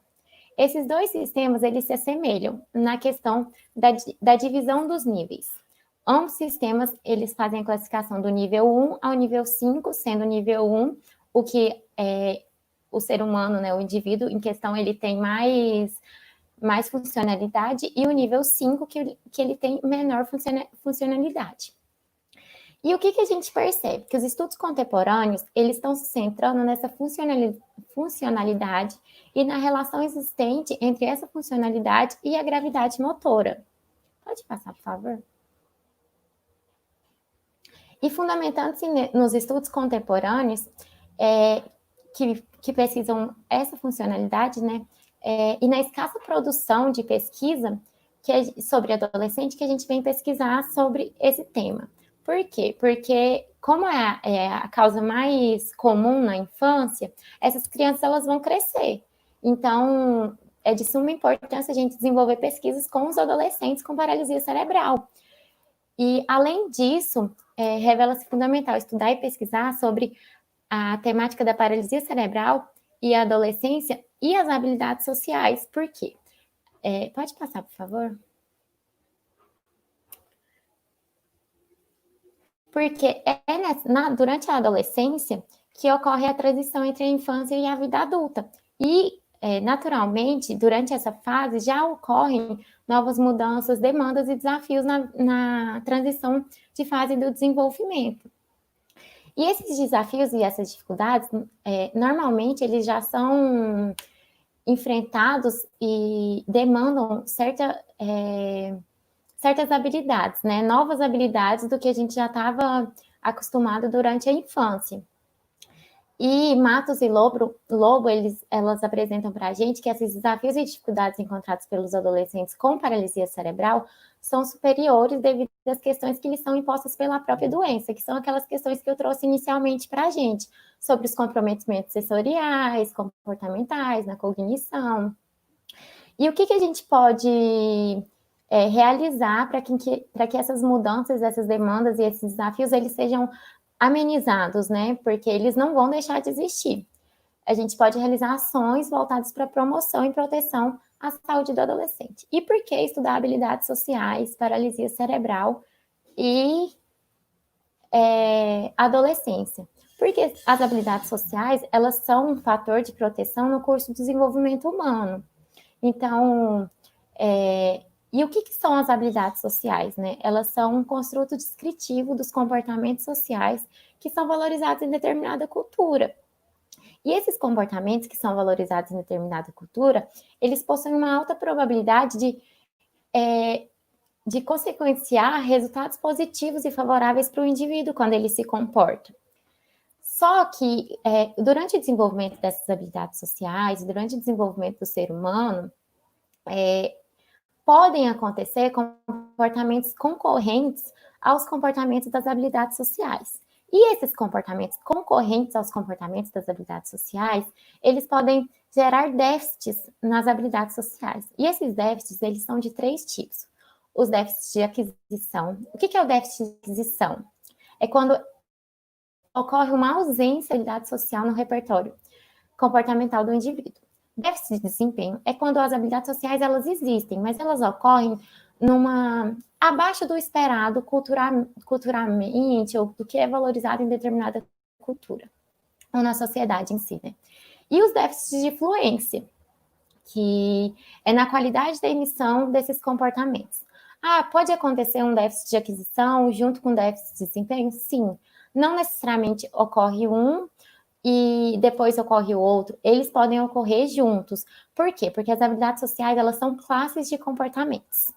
Esses dois sistemas, eles se assemelham na questão da divisão dos níveis. Ambos sistemas, eles fazem a classificação do nível 1 ao nível 5, sendo o nível 1 o que o ser humano, né, o indivíduo em questão, ele tem mais funcionalidade, e o nível 5 que ele tem menor funcionalidade. E o que a gente percebe? Que os estudos contemporâneos, eles estão se centrando nessa funcionalidade e na relação existente entre essa funcionalidade e a gravidade motora. Pode passar, por favor? E fundamentando-se nos estudos contemporâneos, que pesquisam essa funcionalidade, né? E na escassa produção de pesquisa sobre adolescente, que a gente vem pesquisar sobre esse tema. Por quê? Porque, como é a causa mais comum na infância, essas crianças elas vão crescer. Então, é de suma importância a gente desenvolver pesquisas com os adolescentes com paralisia cerebral. E, além disso, revela-se fundamental estudar e pesquisar sobre a temática da paralisia cerebral e a adolescência e as habilidades sociais. Por quê? Pode passar, por favor? Porque durante a adolescência que ocorre a transição entre a infância e a vida adulta. E, naturalmente, durante essa fase já ocorrem novas mudanças, demandas e desafios na transição de fase do desenvolvimento. E esses desafios e essas dificuldades, normalmente, eles já são enfrentados e demandam certas habilidades, né? Novas habilidades do que a gente já estava acostumado durante a infância. E Matos e Lobo elas apresentam para a gente que esses desafios e dificuldades encontrados pelos adolescentes com paralisia cerebral são superiores devido às questões que lhes são impostas pela própria doença, que são aquelas questões que eu trouxe inicialmente para a gente, sobre os comprometimentos sensoriais, comportamentais, na cognição. E o que a gente pode realizar para que essas mudanças, essas demandas e esses desafios, eles sejam amenizados, né? Porque eles não vão deixar de existir. A gente pode realizar ações voltadas para promoção e proteção à saúde do adolescente. E por que estudar habilidades sociais, paralisia cerebral e adolescência? Porque as habilidades sociais, elas são um fator de proteção no curso de desenvolvimento humano. Então, e o que são as habilidades sociais, né? Elas são um construto descritivo dos comportamentos sociais que são valorizados em determinada cultura. E esses comportamentos que são valorizados em determinada cultura, eles possuem uma alta probabilidade de consequenciar resultados positivos e favoráveis para o indivíduo quando ele se comporta. Só que, durante o desenvolvimento dessas habilidades sociais, durante o desenvolvimento do ser humano, podem acontecer comportamentos concorrentes aos comportamentos das habilidades sociais. E esses comportamentos concorrentes aos comportamentos das habilidades sociais, eles podem gerar déficits nas habilidades sociais. E esses déficits, eles são de 3 tipos. Os déficits de aquisição. O que é o déficit de aquisição? É quando ocorre uma ausência de habilidade social no repertório comportamental do indivíduo. Déficit de desempenho é quando as habilidades sociais elas existem, mas elas ocorrem abaixo do esperado culturalmente, ou do que é valorizado em determinada cultura, ou na sociedade em si, né? E os déficits de fluência, que é na qualidade da emissão desses comportamentos. Pode acontecer um déficit de aquisição junto com déficit de desempenho? Sim. Não necessariamente ocorre um e depois ocorre o outro. Eles podem ocorrer juntos. Por quê? Porque as habilidades sociais, elas são classes de comportamentos.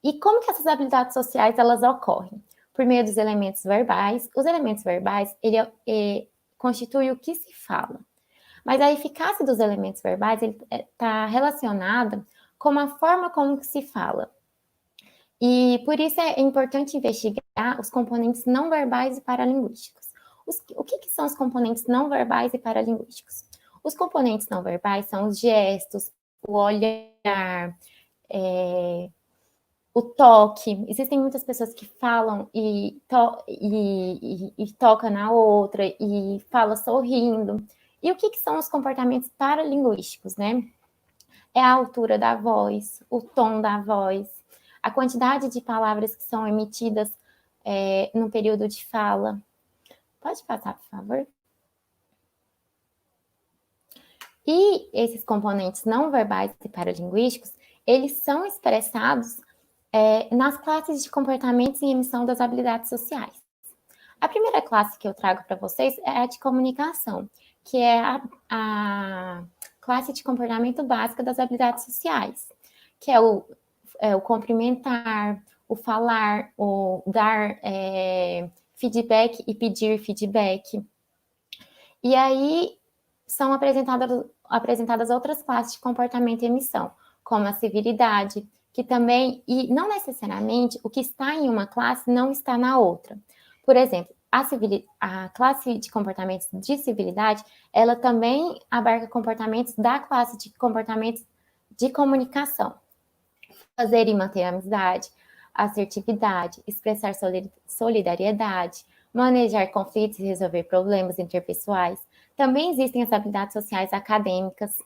E como que essas habilidades sociais, elas ocorrem? Por meio dos elementos verbais. Os elementos verbais, ele constitui o que se fala. Mas a eficácia dos elementos verbais está relacionada com a forma como que se fala. E por isso é importante investigar os componentes não verbais e paralinguísticos. O que são os componentes não verbais e paralinguísticos? Os componentes não verbais são os gestos, o olhar, o toque. Existem muitas pessoas que falam e toca na outra e fala sorrindo. E o que são os comportamentos paralinguísticos, né? É a altura da voz, o tom da voz, a quantidade de palavras que são emitidas no período de fala. Pode passar, por favor? E esses componentes não verbais e paralinguísticos, eles são expressados nas classes de comportamentos e emissão das habilidades sociais. A primeira classe que eu trago para vocês é a de comunicação, que é a classe de comportamento básica das habilidades sociais, que é o cumprimentar, o falar, o dar feedback e pedir feedback. E aí são apresentadas outras classes de comportamento e emissão, como a civilidade, que também, e não necessariamente, o que está em uma classe não está na outra. Por exemplo, a classe de comportamentos de civilidade, ela também abarca comportamentos da classe de comportamentos de comunicação. Fazer e manter a amizade, assertividade, expressar solidariedade, manejar conflitos e resolver problemas interpessoais. Também existem as habilidades sociais acadêmicas,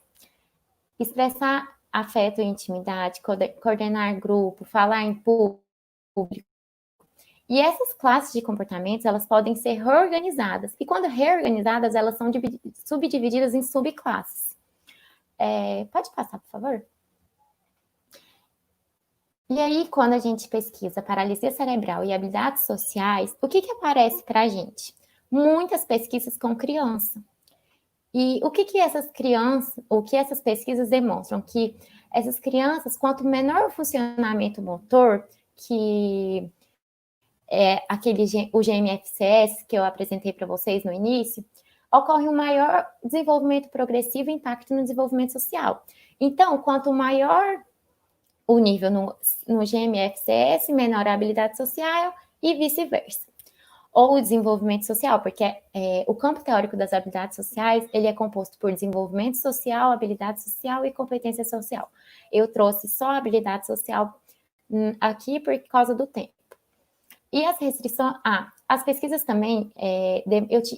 expressar afeto e intimidade, coordenar grupo, falar em público. E essas classes de comportamentos, elas podem ser reorganizadas. E quando reorganizadas, elas são subdivididas em subclasses. Pode passar, por favor? E aí, quando a gente pesquisa paralisia cerebral e habilidades sociais, o que aparece para a gente? Muitas pesquisas com criança. E o que essas pesquisas demonstram? Que essas crianças, quanto menor o funcionamento motor, que é o GMFCS que eu apresentei para vocês no início, ocorre um maior desenvolvimento progressivo e impacto no desenvolvimento social. Então, quanto maior o nível no GMFCS, menor a habilidade social e vice-versa. Ou o desenvolvimento social, porque o campo teórico das habilidades sociais, ele é composto por desenvolvimento social, habilidade social e competência social. Eu trouxe só a habilidade social aqui por causa do tempo. E as restrições... as pesquisas também,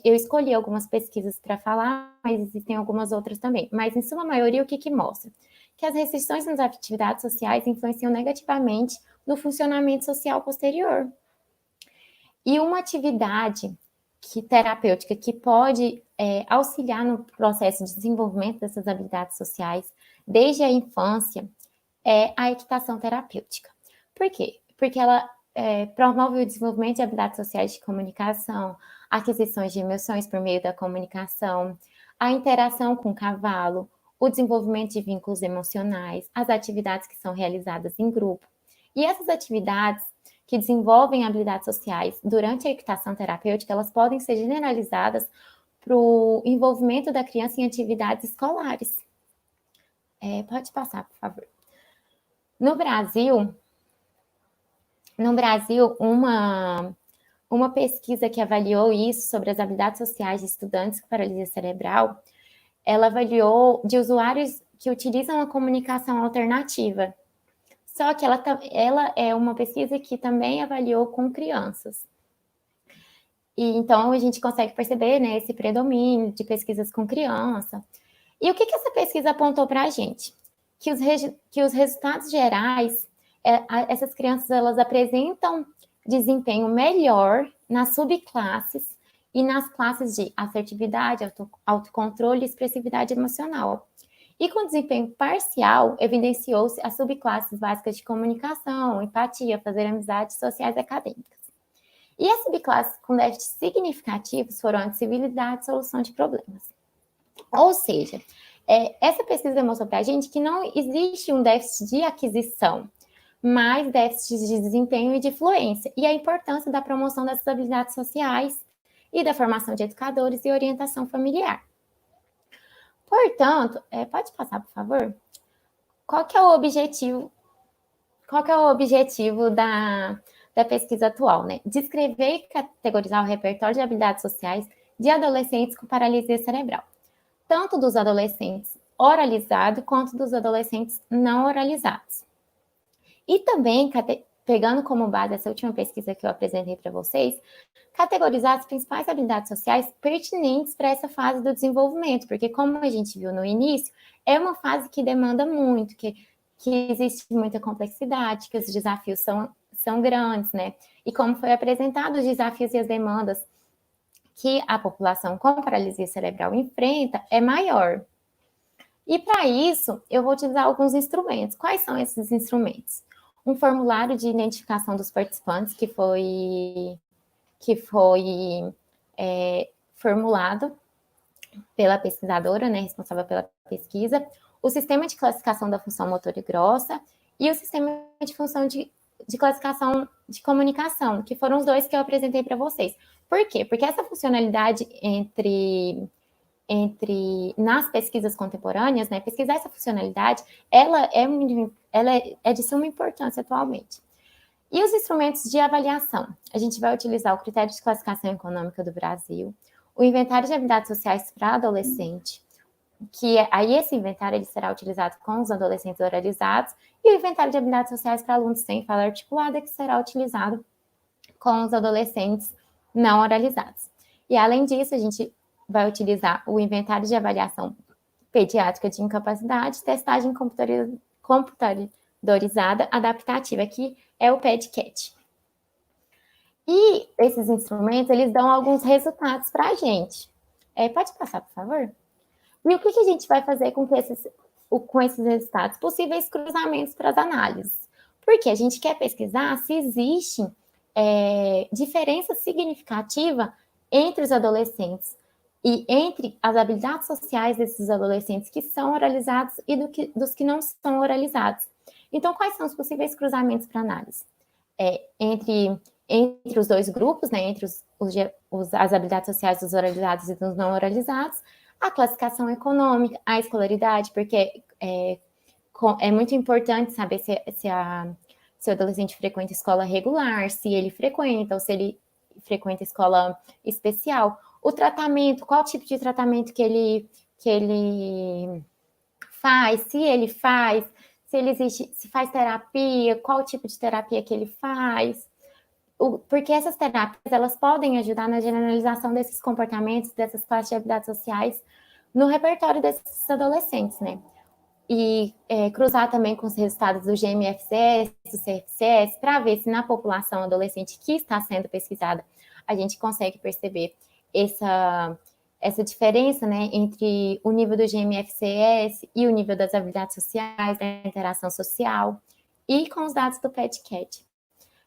eu escolhi algumas pesquisas para falar, mas existem algumas outras também. Mas, em sua maioria, o que mostra? Que as restrições nas atividades sociais influenciam negativamente no funcionamento social posterior. E uma atividade terapêutica que pode auxiliar no processo de desenvolvimento dessas habilidades sociais desde a infância é a equitação terapêutica. Por quê? Porque ela promove o desenvolvimento de habilidades sociais de comunicação, aquisições de emoções por meio da comunicação, a interação com o cavalo, o desenvolvimento de vínculos emocionais, as atividades que são realizadas em grupo. E essas atividades que desenvolvem habilidades sociais durante a equitação terapêutica, elas podem ser generalizadas para o envolvimento da criança em atividades escolares. Pode passar, por favor. No Brasil, uma pesquisa que avaliou isso sobre as habilidades sociais de estudantes com paralisia cerebral, ela avaliou de usuários que utilizam a comunicação alternativa. Só que ela é uma pesquisa que também avaliou com crianças. E então a gente consegue perceber, né, esse predomínio de pesquisas com criança. E o que essa pesquisa apontou para a gente? Que os resultados gerais, essas crianças elas apresentam desempenho melhor nas subclasses e nas classes de assertividade, autocontrole e expressividade emocional. E com desempenho parcial, evidenciou-se as subclasses básicas de comunicação, empatia, fazer amizades sociais e acadêmicas. E as subclasses com déficits significativos foram a civilidade e solução de problemas. Ou seja, essa pesquisa demonstrou para a gente que não existe um déficit de aquisição, mas déficit de desempenho e de fluência, e a importância da promoção dessas habilidades sociais e da formação de educadores e orientação familiar. Portanto, pode passar, por favor? Qual que é o objetivo da pesquisa atual, né? Descrever e categorizar o repertório de habilidades sociais de adolescentes com paralisia cerebral, tanto dos adolescentes oralizados quanto dos adolescentes não oralizados. E também, pegando como base essa última pesquisa que eu apresentei para vocês, categorizar as principais habilidades sociais pertinentes para essa fase do desenvolvimento, porque como a gente viu no início, é uma fase que demanda muito, que existe muita complexidade, que os desafios são grandes, né? E como foi apresentado, os desafios e as demandas que a população com paralisia cerebral enfrenta é maior. E para isso, eu vou utilizar alguns instrumentos. Quais são esses instrumentos? Um formulário de identificação dos participantes que foi formulado pela pesquisadora, né, responsável pela pesquisa, o sistema de classificação da função motora grossa e o sistema de função de classificação de comunicação, que foram os dois que eu apresentei para vocês. Por quê? Porque essa funcionalidade nas pesquisas contemporâneas, né, pesquisar essa funcionalidade, ela é de suma importância atualmente. E os instrumentos de avaliação? A gente vai utilizar o critério de classificação econômica do Brasil, o inventário de habilidades sociais para adolescente, aí esse inventário ele será utilizado com os adolescentes oralizados, e o inventário de habilidades sociais para alunos sem fala articulada, que será utilizado com os adolescentes não oralizados. E além disso, a gente vai utilizar o inventário de avaliação pediátrica de incapacidade, testagem computadorizada adaptativa, que é o PEDCAT. E esses instrumentos, eles dão alguns resultados para a gente. Pode passar, por favor? E o que a gente vai fazer com esses resultados? Possíveis cruzamentos para as análises. Porque a gente quer pesquisar se existe diferença significativa entre os adolescentes e entre as habilidades sociais desses adolescentes que são oralizados e dos que não são oralizados. Então, quais são os possíveis cruzamentos para análise? Entre os dois grupos, né, entre as habilidades sociais dos oralizados e dos não oralizados, a classificação econômica, a escolaridade, porque é muito importante saber se o adolescente frequenta escola regular, se ele frequenta ou se ele frequenta escola especial. O tratamento, qual tipo de tratamento que ele faz, se ele faz, se faz terapia, qual tipo de terapia que ele faz. Porque essas terapias, elas podem ajudar na generalização desses comportamentos, dessas classes de habilidades sociais no repertório desses adolescentes, né? E cruzar também com os resultados do GMFCS, do CFCS, para ver se na população adolescente que está sendo pesquisada, a gente consegue perceber essa diferença, né, entre o nível do GMFCS e o nível das habilidades sociais, da interação social, e com os dados do PEDCAT.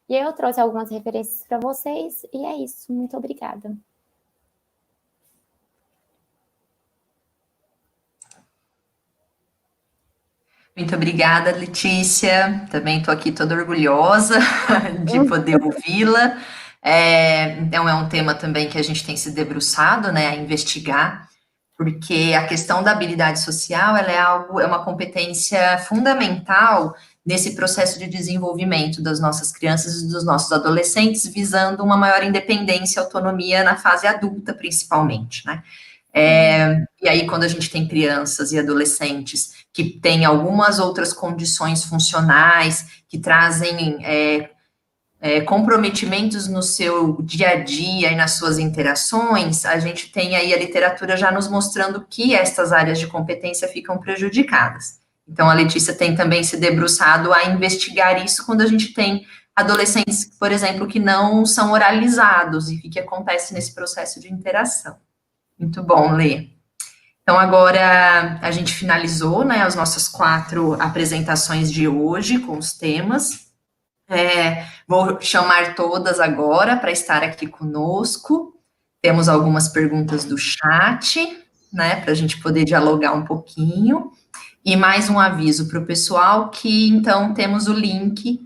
E aí eu trouxe algumas referências para vocês, e é isso. Muito obrigada. Muito obrigada, Letícia. Também estou aqui toda orgulhosa de poder ouvi-la. Então, é um tema também que a gente tem se debruçado, né, a investigar, porque a questão da habilidade social, ela é uma competência fundamental nesse processo de desenvolvimento das nossas crianças e dos nossos adolescentes, visando uma maior independência e autonomia na fase adulta, principalmente, né? E aí, quando a gente tem crianças e adolescentes que têm algumas outras condições funcionais, que trazem comprometimentos no seu dia a dia e nas suas interações, a gente tem aí a literatura já nos mostrando que estas áreas de competência ficam prejudicadas. Então, a Letícia tem também se debruçado a investigar isso quando a gente tem adolescentes, por exemplo, que não são oralizados e o que acontece nesse processo de interação. Muito bom, Lê. Então, agora a gente finalizou, né, as nossas 4 apresentações de hoje com os temas. Vou chamar todas agora para estar aqui conosco. Temos algumas perguntas do chat, né, para a gente poder dialogar um pouquinho. E mais um aviso para o pessoal que, então, temos o link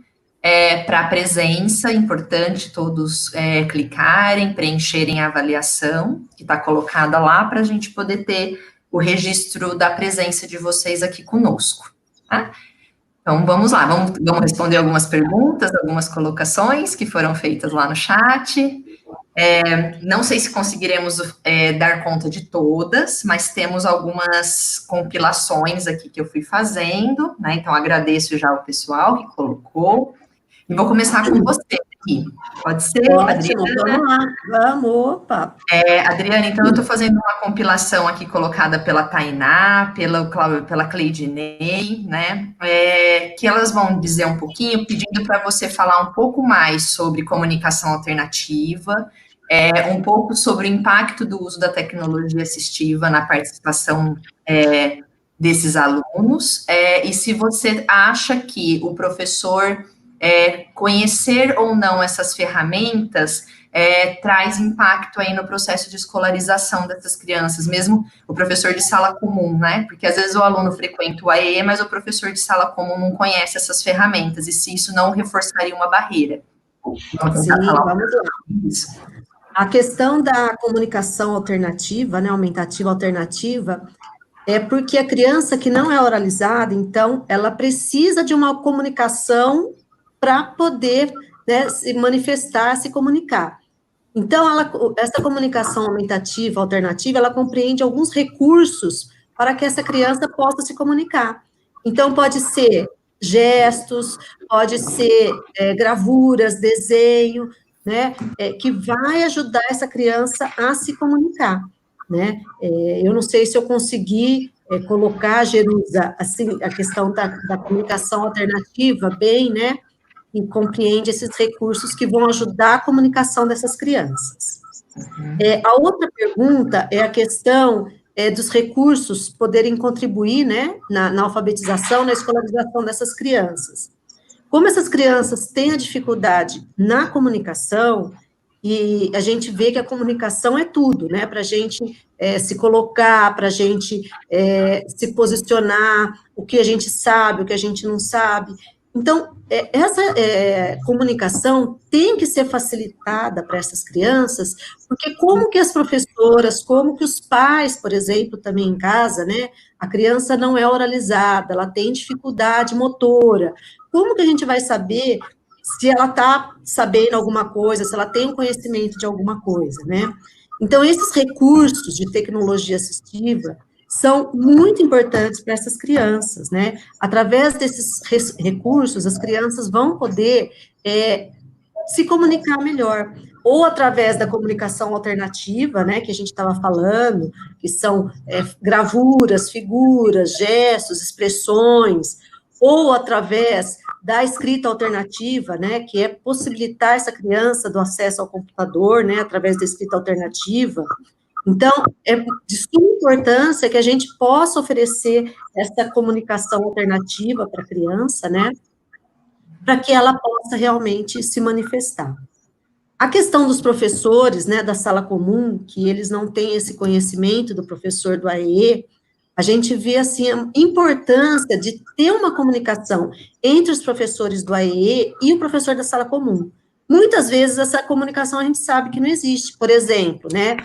para a presença, importante todos clicarem, preencherem a avaliação, que está colocada lá, para a gente poder ter o registro da presença de vocês aqui conosco, tá? Então, vamos lá, vamos responder algumas perguntas, algumas colocações que foram feitas lá no chat. Não sei se conseguiremos dar conta de todas, mas temos algumas compilações aqui que eu fui fazendo, né? Então, agradeço já ao pessoal que colocou. E vou começar com você aqui. Pode ser, Ótimo, Adriana? vamos lá, vamos, opa. Adriana, então eu estou fazendo uma compilação aqui colocada pela Tainá, pela Cleidinei, né? Que elas vão dizer um pouquinho, pedindo para você falar um pouco mais sobre comunicação alternativa, um pouco sobre o impacto do uso da tecnologia assistiva na participação desses alunos, e se você acha que o professor conhecer ou não essas ferramentas traz impacto aí no processo de escolarização dessas crianças, mesmo o professor de sala comum, né? Porque às vezes o aluno frequenta o AE, mas o professor de sala comum não conhece essas ferramentas, e se isso não reforçaria uma barreira. Sim, vamos lá. Isso. A questão da comunicação alternativa, né, aumentativa alternativa, é porque a criança que não é oralizada, então, ela precisa de uma comunicação para poder, né, se manifestar, se comunicar. Então, essa comunicação aumentativa, alternativa, ela compreende alguns recursos para que essa criança possa se comunicar. Então, pode ser gestos, pode ser gravuras, desenho, né, que vai ajudar essa criança a se comunicar, né. Eu não sei se eu consegui colocar, Jerusa, assim, a questão da comunicação alternativa bem, né, e compreende esses recursos que vão ajudar a comunicação dessas crianças. A outra pergunta é a questão dos recursos poderem contribuir, né, na alfabetização, na escolarização dessas crianças. Como essas crianças têm a dificuldade na comunicação, e a gente vê que a comunicação é tudo, né, para a gente se colocar, para a gente se posicionar, o que a gente sabe, o que a gente não sabe. Então, essa comunicação tem que ser facilitada para essas crianças, porque como que as professoras, como que os pais, por exemplo, também em casa, né, a criança não é oralizada, ela tem dificuldade motora, como que a gente vai saber se ela está sabendo alguma coisa, se ela tem um conhecimento de alguma coisa, né? Então, esses recursos de tecnologia assistiva são muito importantes para essas crianças, né? Através desses recursos, as crianças vão poder se comunicar melhor, ou através da comunicação alternativa, né, que a gente estava falando, que são gravuras, figuras, gestos, expressões, ou através da escrita alternativa, né, que é possibilitar essa criança do acesso ao computador, né, através da escrita alternativa. Então, é de suma importância que a gente possa oferecer essa comunicação alternativa para a criança, né, para que ela possa realmente se manifestar. A questão dos professores, né, da sala comum, que eles não têm esse conhecimento do professor do AEE, a gente vê, assim, a importância de ter uma comunicação entre os professores do AEE e o professor da sala comum. Muitas vezes essa comunicação a gente sabe que não existe. Por exemplo, né,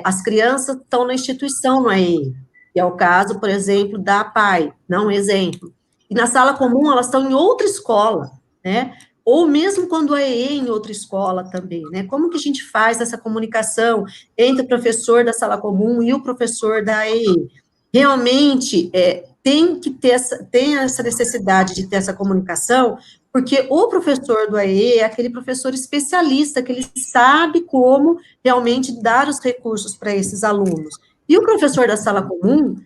as crianças estão na instituição no AEE, que é o caso, por exemplo, da PAI, não um exemplo. E na sala comum elas estão em outra escola, né, ou mesmo quando é em outra escola também, né, como que a gente faz essa comunicação entre o professor da sala comum e o professor da AEE? Realmente, tem essa necessidade de ter essa comunicação, Porque o professor do AE é aquele professor especialista, que ele sabe como realmente dar os recursos para esses alunos. E o professor da sala comum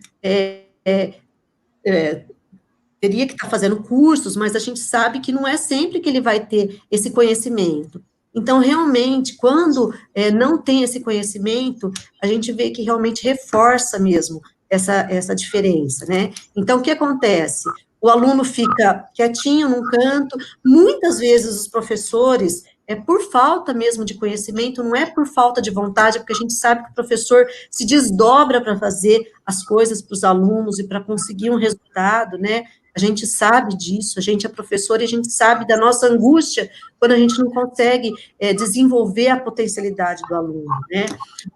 teria que estar fazendo cursos, mas a gente sabe que não é sempre que ele vai ter esse conhecimento. Então, realmente, quando não tem esse conhecimento, a gente vê que realmente reforça mesmo essa diferença, né? Então, o que acontece? O aluno fica quietinho num canto, muitas vezes os professores, por falta mesmo de conhecimento, não é por falta de vontade, porque a gente sabe que o professor se desdobra para fazer as coisas para os alunos e para conseguir um resultado, né? A gente sabe disso, a gente é professor e a gente sabe da nossa angústia quando a gente não consegue desenvolver a potencialidade do aluno, né?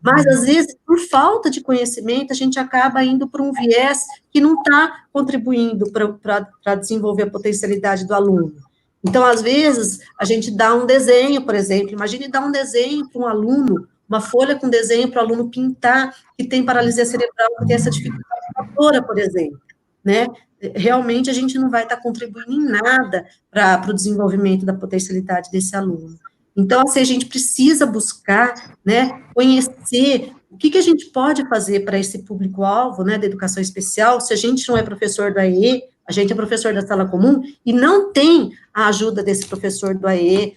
Mas, às vezes, por falta de conhecimento, a gente acaba indo para um viés que não está contribuindo para desenvolver a potencialidade do aluno. Então, às vezes, a gente dá um desenho, por exemplo, imagine dar um desenho para um aluno, uma folha com desenho para o aluno pintar, que tem paralisia cerebral, que tem essa dificuldade motora, por exemplo, né? Realmente a gente não vai estar contribuindo em nada para o desenvolvimento da potencialidade desse aluno. Então, assim, a gente precisa buscar, né, conhecer o que a gente pode fazer para esse público-alvo, né, da educação especial. Se a gente não é professor do AE, a gente é professor da sala comum, e não tem a ajuda desse professor do AE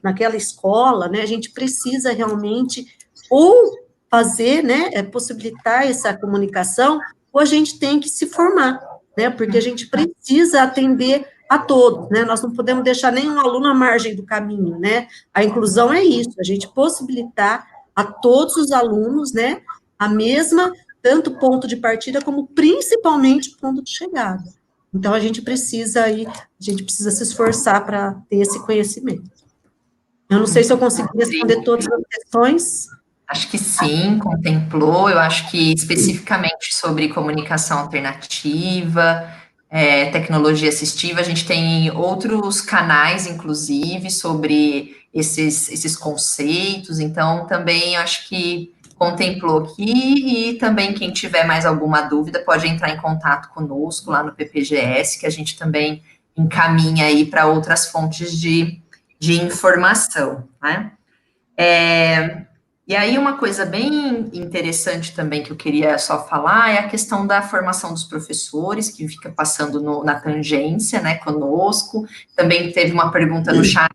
naquela escola, né, a gente precisa realmente ou fazer, né, possibilitar essa comunicação, ou a gente tem que se formar, né, porque a gente precisa atender a todos, né, nós não podemos deixar nenhum aluno à margem do caminho, né, a inclusão é isso, a gente possibilitar a todos os alunos, né, a mesma, tanto ponto de partida, como principalmente ponto de chegada. Então, a gente precisa se esforçar para ter esse conhecimento. Eu não sei se eu consegui responder todas as questões. Acho que sim, contemplou. Eu acho que especificamente sobre comunicação alternativa, tecnologia assistiva, a gente tem outros canais, inclusive, sobre esses conceitos. Então, também acho que contemplou aqui, e também quem tiver mais alguma dúvida pode entrar em contato conosco lá no PPGS, que a gente também encaminha aí para outras fontes de informação, né? E aí, uma coisa bem interessante também que eu queria só falar é a questão da formação dos professores, que fica passando na tangência, né, conosco. Também teve uma pergunta no chat,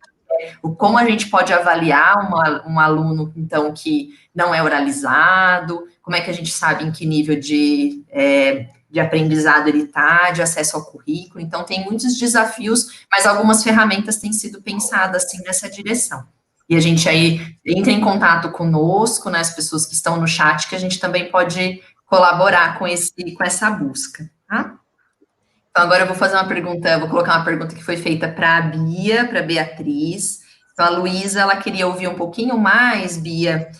como a gente pode avaliar um aluno, então, que não é oralizado, como é que a gente sabe em que nível de aprendizado ele está, de acesso ao currículo. Então, tem muitos desafios, mas algumas ferramentas têm sido pensadas, assim, nessa direção. E a gente aí entra em contato conosco, né, as pessoas que estão no chat, que a gente também pode colaborar com essa busca, tá? Então, agora eu vou fazer uma pergunta, vou colocar uma pergunta que foi feita para a Bia, para a Beatriz. Então, a Luísa, ela queria ouvir um pouquinho mais, Bia,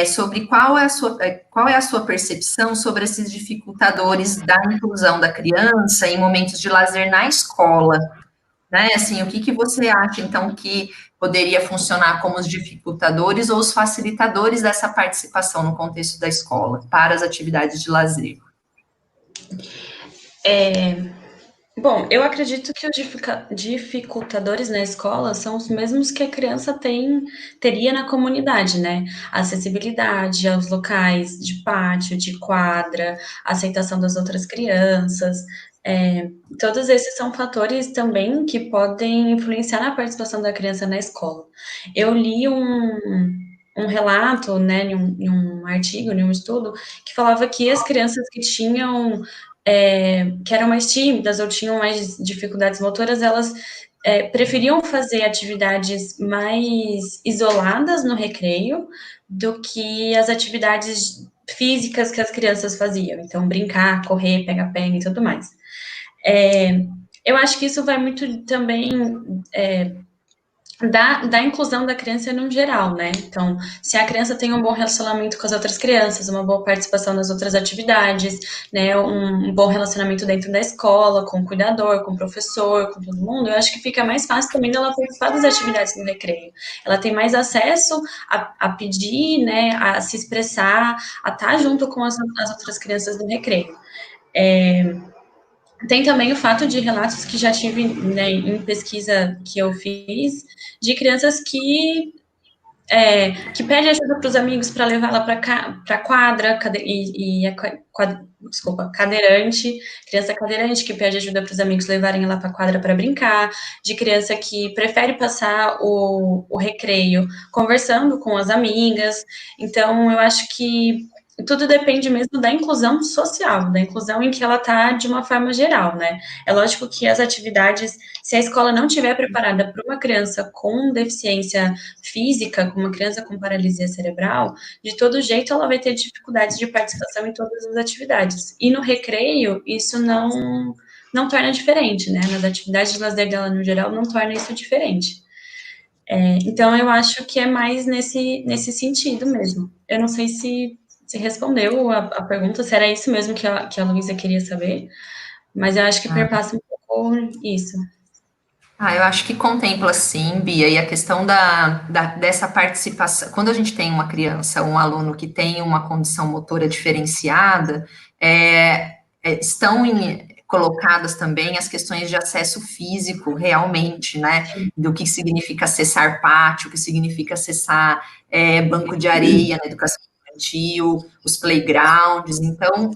sobre qual é a sua percepção sobre esses dificultadores da inclusão da criança em momentos de lazer na escola, né? Assim, o que você acha, então, que poderia funcionar como os dificultadores ou os facilitadores dessa participação no contexto da escola para as atividades de lazer? Bom, eu acredito que os dificultadores na escola são os mesmos que a criança teria na comunidade, né? A acessibilidade aos locais de pátio, de quadra, a aceitação das outras crianças. Todos esses são fatores também que podem influenciar na participação da criança na escola. Eu li um relato, né, em um artigo, em um estudo, que falava que as crianças que tinham que eram mais tímidas ou tinham mais dificuldades motoras, elas preferiam fazer atividades mais isoladas no recreio do que as atividades físicas que as crianças faziam. Então, brincar, correr, pega-pega e tudo mais. Eu acho que isso vai muito também da inclusão da criança no geral, né? Então, se a criança tem um bom relacionamento com as outras crianças, uma boa participação nas outras atividades, né, um bom relacionamento dentro da escola, com o cuidador, com o professor, com todo mundo, eu acho que fica mais fácil também dela participar das atividades no recreio. Ela tem mais acesso a pedir, né, a se expressar, a estar junto com as outras crianças no recreio. Tem também o fato de relatos que já tive, né, em pesquisa que eu fiz, de crianças que pede ajuda para os amigos para levá-la para quadra, cadeirante, criança cadeirante que pede ajuda para os amigos levarem ela para quadra para brincar, de criança que prefere passar o recreio conversando com as amigas. Então, eu acho que tudo depende mesmo da inclusão social, da inclusão em que ela está de uma forma geral, né? É lógico que as atividades, se a escola não estiver preparada para uma criança com deficiência física, com uma criança com paralisia cerebral, de todo jeito ela vai ter dificuldades de participação em todas as atividades. E no recreio, isso não torna diferente, né? Nas atividades de lazer dela no geral, não torna isso diferente. Então, eu acho que é mais nesse sentido mesmo. Eu não sei se respondeu a pergunta, se era isso mesmo que a Luísa queria saber, mas eu acho que perpassa um pouco isso. Eu acho que contempla sim, Bia, e a questão dessa participação. Quando a gente tem uma criança, um aluno que tem uma condição motora diferenciada, estão colocadas também as questões de acesso físico, realmente, né? Do que significa acessar pátio, o que significa acessar banco de areia na educação infantil, os playgrounds. Então,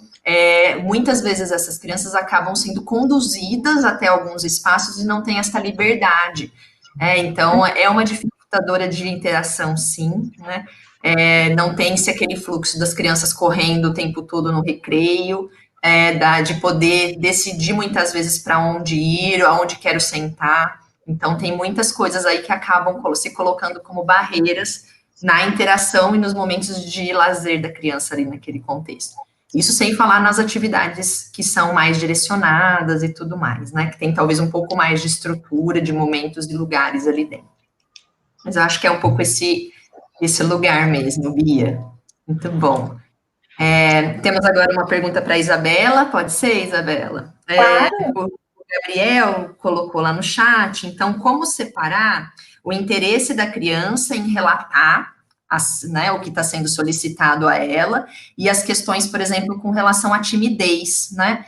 muitas vezes essas crianças acabam sendo conduzidas até alguns espaços e não têm essa liberdade. Então, é uma dificultadora de interação, sim, né? Não tem-se aquele fluxo das crianças correndo o tempo todo no recreio, de poder decidir muitas vezes para onde ir, aonde quero sentar. Então, tem muitas coisas aí que acabam se colocando como barreiras na interação e nos momentos de lazer da criança ali naquele contexto. Isso sem falar nas atividades que são mais direcionadas e tudo mais, né? Que tem talvez um pouco mais de estrutura, de momentos e lugares ali dentro. Mas eu acho que é um pouco esse lugar mesmo, Bia. Muito bom. Temos agora uma pergunta para a Isabela. Pode ser, Isabela? Claro. O Gabriel colocou lá no chat. Então, como separar o interesse da criança em relatar né, o que está sendo solicitado a ela, e as questões, por exemplo, com relação à timidez, né,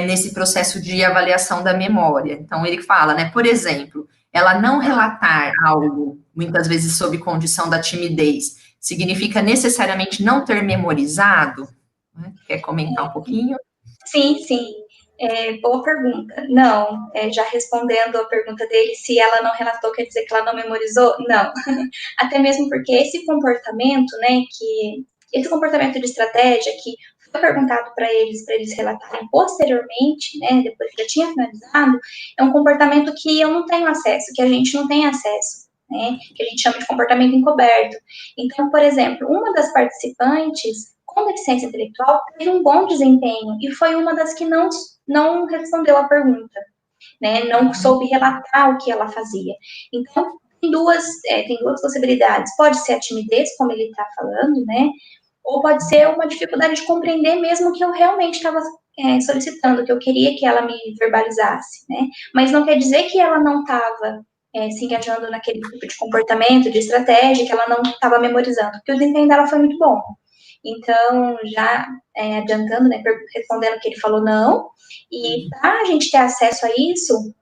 nesse processo de avaliação da memória. Então, ele fala, né, por exemplo, ela não relatar algo, muitas vezes sob condição da timidez, significa necessariamente não ter memorizado? Né? Quer comentar um pouquinho? Sim. Boa pergunta. Não, já respondendo a pergunta dele, se ela não relatou, quer dizer que ela não memorizou? Não. Até mesmo porque esse comportamento, né, esse comportamento de estratégia que foi perguntado para eles relatarem posteriormente, né, depois que já tinha finalizado, é um comportamento que eu não tenho acesso, que a gente não tem acesso, né, que a gente chama de comportamento encoberto. Então, por exemplo, uma das participantes com deficiência intelectual teve um bom desempenho e foi uma das que não respondeu a pergunta, né? Não soube relatar o que ela fazia. Então, tem duas possibilidades. Pode ser a timidez, como ele está falando, né? Ou pode ser uma dificuldade de compreender mesmo o que eu realmente estava solicitando, que eu queria que ela me verbalizasse, né? Mas não quer dizer que ela não estava se engajando naquele tipo de comportamento, de estratégia, que ela não estava memorizando, porque o desempenho dela foi muito bom. Então, já adiantando, né, respondendo que ele falou não, e para a gente ter acesso a isso,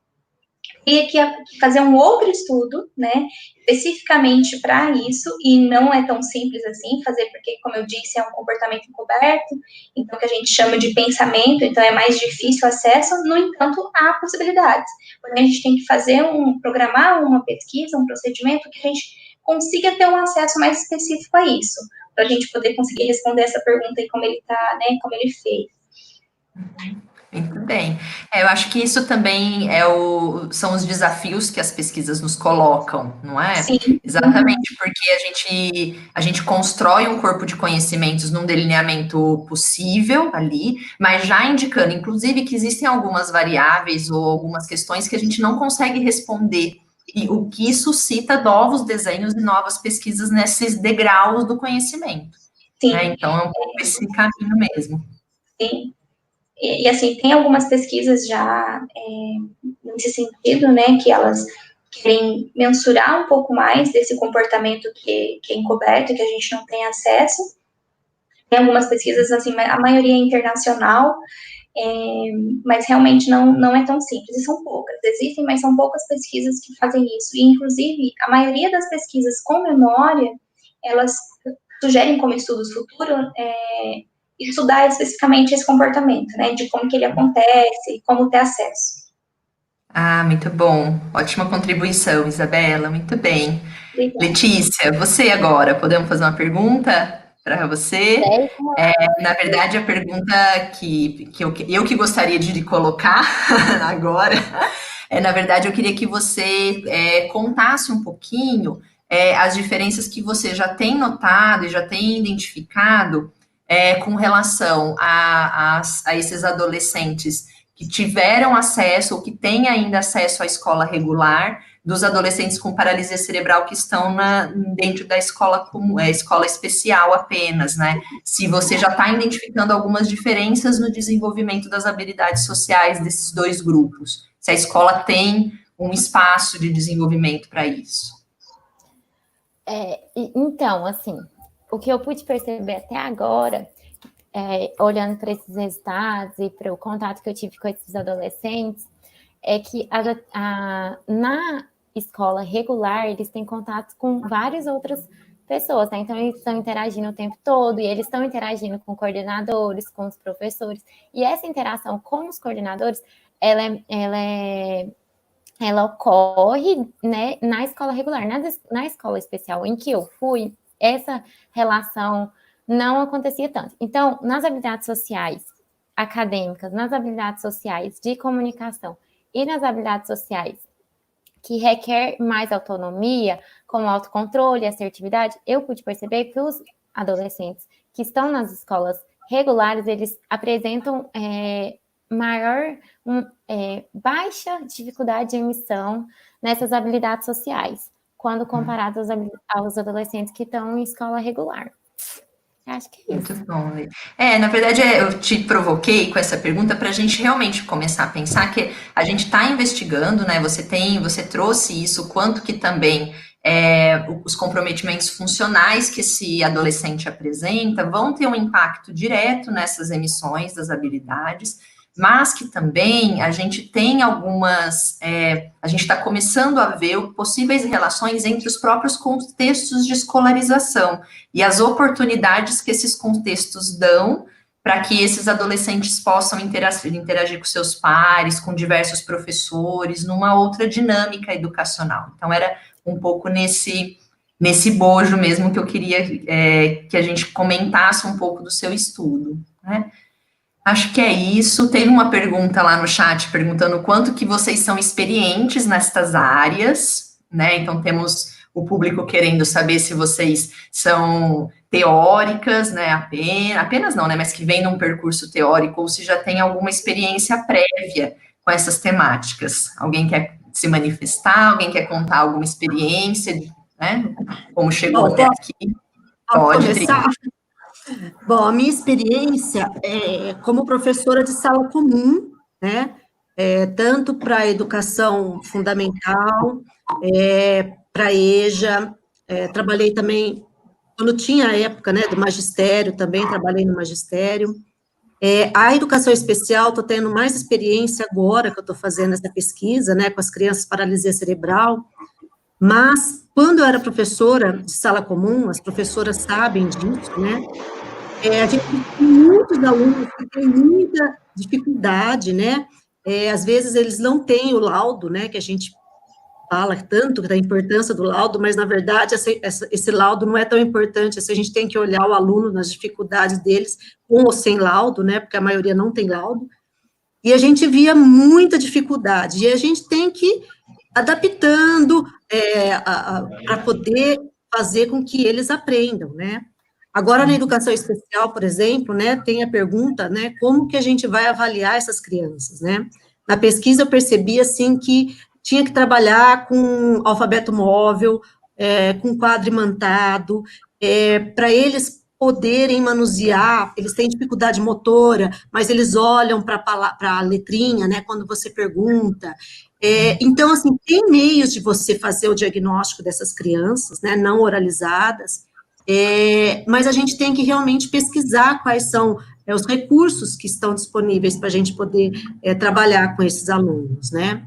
teria que fazer um outro estudo, né, especificamente para isso, e não é tão simples assim fazer, porque, como eu disse, é um comportamento encoberto, então, que a gente chama de pensamento, então é mais difícil o acesso, no entanto, há possibilidades. Porém, a gente tem que programar uma pesquisa, um procedimento que a gente consiga ter um acesso mais específico a isso, para a gente poder conseguir responder essa pergunta aí como ele está, né, como ele fez. Muito bem. Eu acho que isso também são os desafios que as pesquisas nos colocam, não é? Sim. Exatamente, porque a gente constrói um corpo de conhecimentos num delineamento possível ali, mas já indicando, inclusive, que existem algumas variáveis ou algumas questões que a gente não consegue responder, e o que suscita novos desenhos e novas pesquisas nesses degraus do conhecimento. Sim. Né? Então, é um pouco esse caminho mesmo. Sim. E assim, tem algumas pesquisas já nesse sentido, né, que elas querem mensurar um pouco mais desse comportamento que é encoberto, que a gente não tem acesso. Tem algumas pesquisas, assim, a maioria é internacional, mas realmente não é tão simples, e são poucas. Existem, mas são poucas pesquisas que fazem isso. E, inclusive, a maioria das pesquisas com memória, elas sugerem como estudos futuros estudar especificamente esse comportamento, né, de como que ele acontece e como ter acesso. Ah, muito bom. Ótima contribuição, Isabela. Muito bem. Obrigada. Letícia, você agora, podemos fazer uma pergunta para você? Na verdade, a pergunta que eu que gostaria de colocar agora, na verdade, eu queria que você contasse um pouquinho as diferenças que você já tem notado e já tem identificado com relação a esses adolescentes que tiveram acesso ou que têm ainda acesso à escola regular, dos adolescentes com paralisia cerebral que estão dentro da escola comum, escola especial apenas, né? Se você já está identificando algumas diferenças no desenvolvimento das habilidades sociais desses dois grupos, se a escola tem um espaço de desenvolvimento para isso. Então, assim, o que eu pude perceber até agora, olhando para esses resultados e para o contato que eu tive com esses adolescentes, é que na escola regular, eles têm contato com várias outras pessoas, né? Então, eles estão interagindo o tempo todo, e eles estão interagindo com coordenadores, com os professores, e essa interação com os coordenadores, ela ocorre, né, na escola regular. Na escola especial em que eu fui, essa relação não acontecia tanto. Então, nas habilidades sociais acadêmicas, nas habilidades sociais de comunicação e nas habilidades sociais que requer mais autonomia, como autocontrole e assertividade, eu pude perceber que os adolescentes que estão nas escolas regulares, eles apresentam baixa dificuldade de emissão nessas habilidades sociais, quando comparados aos adolescentes que estão em escola regular. Acho que é isso. Muito bom. Na verdade, eu te provoquei com essa pergunta para a gente realmente começar a pensar que a gente está investigando, né? Você trouxe isso, quanto que também os comprometimentos funcionais que esse adolescente apresenta vão ter um impacto direto nessas emissões das habilidades, mas que também a gente tem a gente está começando a ver possíveis relações entre os próprios contextos de escolarização e as oportunidades que esses contextos dão para que esses adolescentes possam interagir com seus pares, com diversos professores, numa outra dinâmica educacional. Então, era um pouco nesse bojo mesmo que eu queria que a gente comentasse um pouco do seu estudo, né? Acho que é isso. Tem uma pergunta lá no chat perguntando quanto que vocês são experientes nestas áreas, né? Então, temos o público querendo saber se vocês são teóricas, né? Apenas não, né? Mas que vêm num percurso teórico ou se já tem alguma experiência prévia com essas temáticas. Alguém quer se manifestar? Alguém quer contar alguma experiência, né? Como chegou até aqui? Pode começar? Bom, a minha experiência como professora de sala comum, né, tanto para a educação fundamental, para a EJA, trabalhei também, quando tinha a época, né, do magistério, também trabalhei no magistério. A educação especial, estou tendo mais experiência agora que eu estou fazendo essa pesquisa, né, com as crianças paralisia cerebral, mas quando eu era professora de sala comum, as professoras sabem disso, né, a gente tem muitos alunos que têm muita dificuldade, né, às vezes eles não têm o laudo, né, que a gente fala tanto da importância do laudo, mas, na verdade, esse laudo não é tão importante, assim, a gente tem que olhar o aluno nas dificuldades deles, com ou sem laudo, né, porque a maioria não tem laudo, e a gente via muita dificuldade, e a gente tem que ir adaptando para poder fazer com que eles aprendam, né. Agora, na educação especial, por exemplo, né, tem a pergunta, né, como que a gente vai avaliar essas crianças, né? Na pesquisa eu percebi, assim, que tinha que trabalhar com alfabeto móvel, com quadro imantado, para eles poderem manusear, eles têm dificuldade motora, mas eles olham para a letrinha, né, quando você pergunta. Então, assim, tem meios de você fazer o diagnóstico dessas crianças, né, não oralizadas, mas a gente tem que realmente pesquisar quais são os recursos que estão disponíveis para a gente poder trabalhar com esses alunos, né?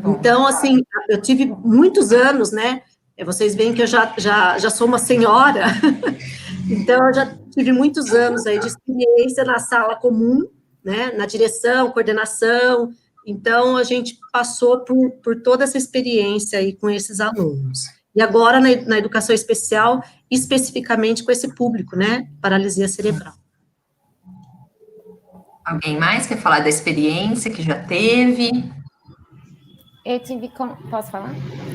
Então, assim, eu tive muitos anos, né? Vocês veem que eu já sou uma senhora, então eu já tive muitos anos aí de experiência na sala comum, né? Na direção, coordenação. Então, a gente passou por toda essa experiência aí com esses alunos. E agora, na educação especial, especificamente com esse público, né? Paralisia cerebral. Alguém mais quer falar da experiência que já teve? Eu tive... Posso falar?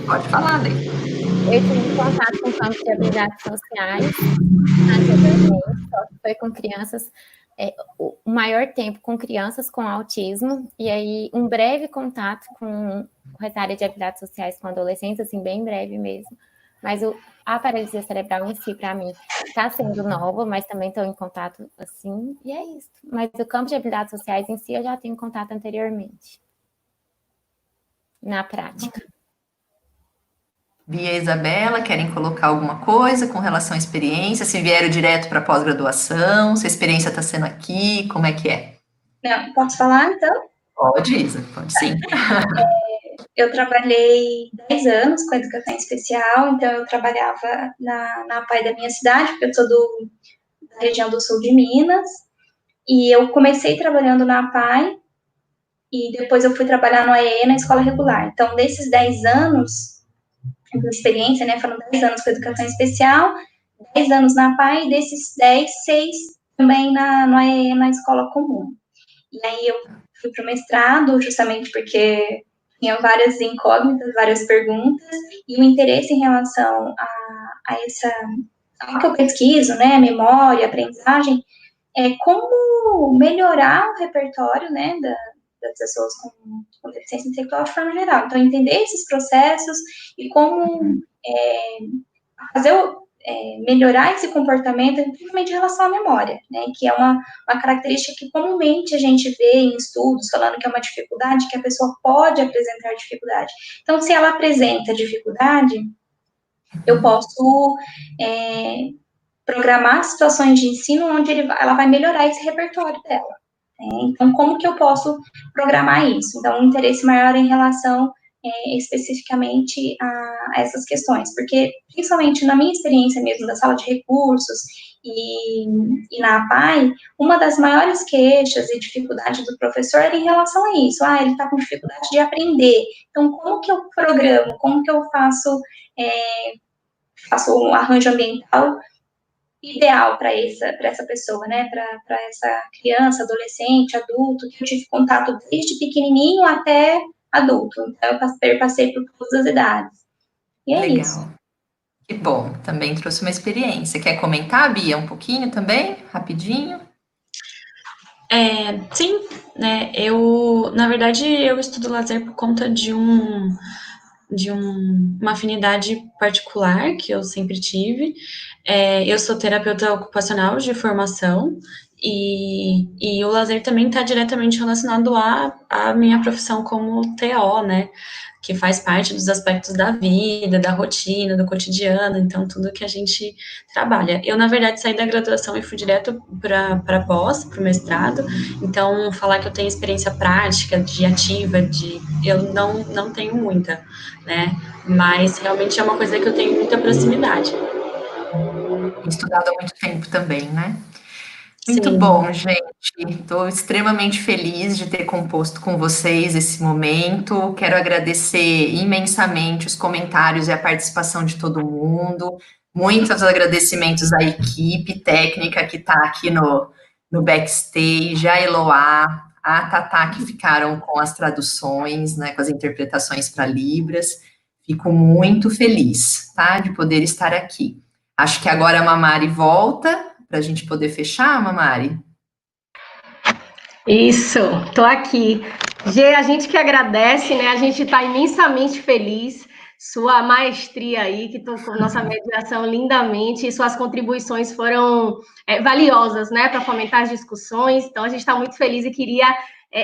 Pode falar, Lê. Eu tive contato com campos de habilidades sociais anteriormente, só que foi com crianças, o maior tempo com crianças com autismo, e aí um breve contato com essa área de habilidades sociais com adolescentes, assim, bem breve mesmo. Mas a paralisia cerebral em si, para mim, está sendo nova, mas também estou em contato, assim, e é isso. Mas o campo de habilidades sociais em si, eu já tenho contato anteriormente, na prática. Bia e Isabela, querem colocar alguma coisa com relação à experiência? Se vieram direto para pós-graduação, se a experiência está sendo aqui, como é que é? Não, posso falar, então? Pode, Isa, pode sim. Eu trabalhei 10 anos com educação especial, então eu trabalhava na APAE da minha cidade, porque eu sou da região do sul de Minas, e eu comecei trabalhando na APAE, e depois eu fui trabalhar no AEE na escola regular. Então, desses 10 anos de experiência, né, foram 10 anos com educação especial, 10 anos na APAE, e desses 10, 6 também no AEE na escola comum. E aí eu fui para o mestrado, justamente porque tinha várias incógnitas, várias perguntas, e o interesse em relação ao que eu pesquiso, né, memória, aprendizagem, é como melhorar o repertório, né, das pessoas com deficiência intelectual de forma geral. Então, entender esses processos e como melhorar esse comportamento, principalmente em relação à memória, né, que é uma característica que comumente a gente vê em estudos falando que é uma dificuldade, que a pessoa pode apresentar dificuldade. Então, se ela apresenta dificuldade, eu posso programar situações de ensino onde ela vai melhorar esse repertório dela. Então, como que eu posso programar isso? Então, um interesse maior em relação especificamente a essas questões, porque, principalmente na minha experiência mesmo da sala de recursos e na APAE, uma das maiores queixas e dificuldades do professor era em relação a isso. Ele está com dificuldade de aprender. Então, como que eu programo? Como que eu faço um arranjo ambiental ideal para essa pessoa, né, para essa criança, adolescente, adulto, que eu tive contato desde pequenininho até adulto, então eu passei por todas as idades. E é Legal. isso. Que bom, também trouxe uma experiência. Quer comentar, Bia, um pouquinho também, rapidinho? Sim, né, na verdade, eu estudo lazer por conta de uma afinidade particular que eu sempre tive. Eu sou terapeuta ocupacional de formação e o lazer também está diretamente relacionado à minha profissão como TO, né? Que faz parte dos aspectos da vida, da rotina, do cotidiano, então tudo que a gente trabalha. Eu, na verdade, saí da graduação e fui direto para pós, para o mestrado, então falar que eu tenho experiência prática, eu não tenho muita, né? Mas realmente é uma coisa que eu tenho muita proximidade. Estudado há muito tempo também, né? Muito Sim. bom, gente. Estou extremamente feliz de ter composto com vocês esse momento. Quero agradecer imensamente os comentários e a participação de todo mundo. Muitos agradecimentos à equipe técnica que está aqui no backstage, a Eloá, a Tatá, que ficaram com as traduções, né, com as interpretações para Libras. Fico muito feliz, tá, de poder estar aqui. Acho que agora a Mamari volta para a gente poder fechar, Mamari? Isso, tô aqui. Gê, a gente que agradece, né? A gente está imensamente feliz. Sua maestria aí, que tocou nossa mediação lindamente, e suas contribuições foram valiosas, né, para fomentar as discussões. Então, a gente está muito feliz e queria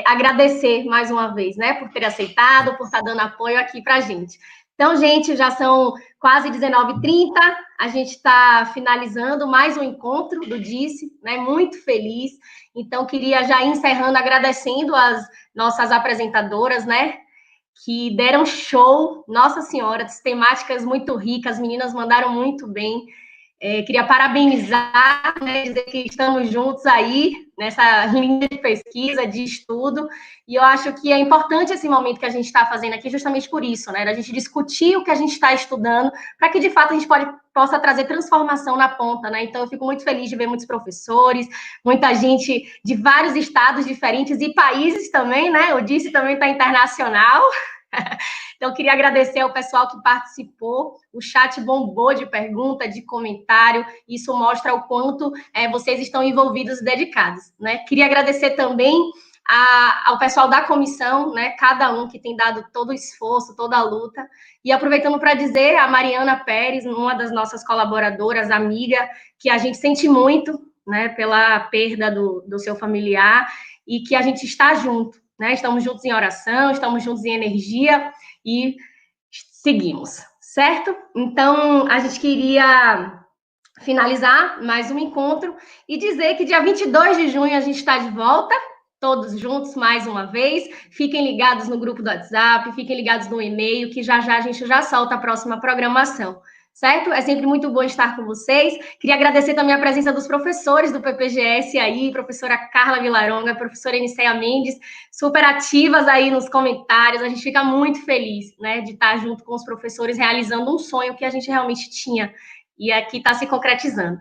agradecer mais uma vez, né, por ter aceitado, por estar dando apoio aqui para a gente. Então, gente, já são quase 19h30, a gente está finalizando mais um encontro do DISC, né? Muito feliz. Então, queria já ir encerrando, agradecendo as nossas apresentadoras, né? Que deram show, Nossa Senhora, temáticas muito ricas, as meninas mandaram muito bem. Queria parabenizar, né, dizer que estamos juntos aí, nessa linha de pesquisa, de estudo, e eu acho que é importante esse momento que a gente está fazendo aqui, justamente por isso, né, da gente discutir o que a gente está estudando, para que, de fato, a gente possa trazer transformação na ponta, né, então eu fico muito feliz de ver muitos professores, muita gente de vários estados diferentes e países também, né, o DISC também está internacional. Então, eu queria agradecer ao pessoal que participou, o chat bombou de pergunta, de comentário, isso mostra o quanto vocês estão envolvidos e dedicados, né? Queria agradecer também ao pessoal da comissão, né? Cada um que tem dado todo o esforço, toda a luta, e aproveitando para dizer a Mariana Pérez, uma das nossas colaboradoras, amiga, que a gente sente muito, né, pela perda do seu familiar, e que a gente está junto, né? Estamos juntos em oração, estamos juntos em energia e seguimos, certo? Então, a gente queria finalizar mais um encontro e dizer que dia 22 de junho a gente está de volta, todos juntos mais uma vez. Fiquem ligados no grupo do WhatsApp, fiquem ligados no e-mail, que já já a gente já solta a próxima programação. Certo? É sempre muito bom estar com vocês. Queria agradecer também a presença dos professores do PPGS aí, professora Carla Vilaronga, professora Eniceia Mendes, super ativas aí nos comentários. A gente fica muito feliz, né, de estar junto com os professores realizando um sonho que a gente realmente tinha e aqui está se concretizando.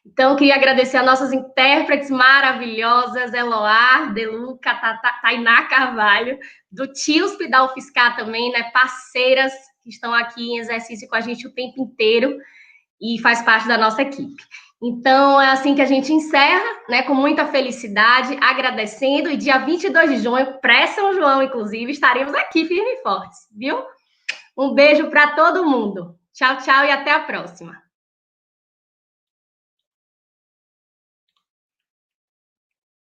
Então, queria agradecer a nossas intérpretes maravilhosas, Eloá, Deluca, Tainá Carvalho, do TIUSP, da UFSCar também, né, parceiras que estão aqui em exercício com a gente o tempo inteiro e faz parte da nossa equipe. Então, é assim que a gente encerra, né, com muita felicidade, agradecendo, e dia 22 de junho, pré-São João, inclusive, estaremos aqui firmes e fortes, viu? Um beijo para todo mundo. Tchau, tchau e até a próxima.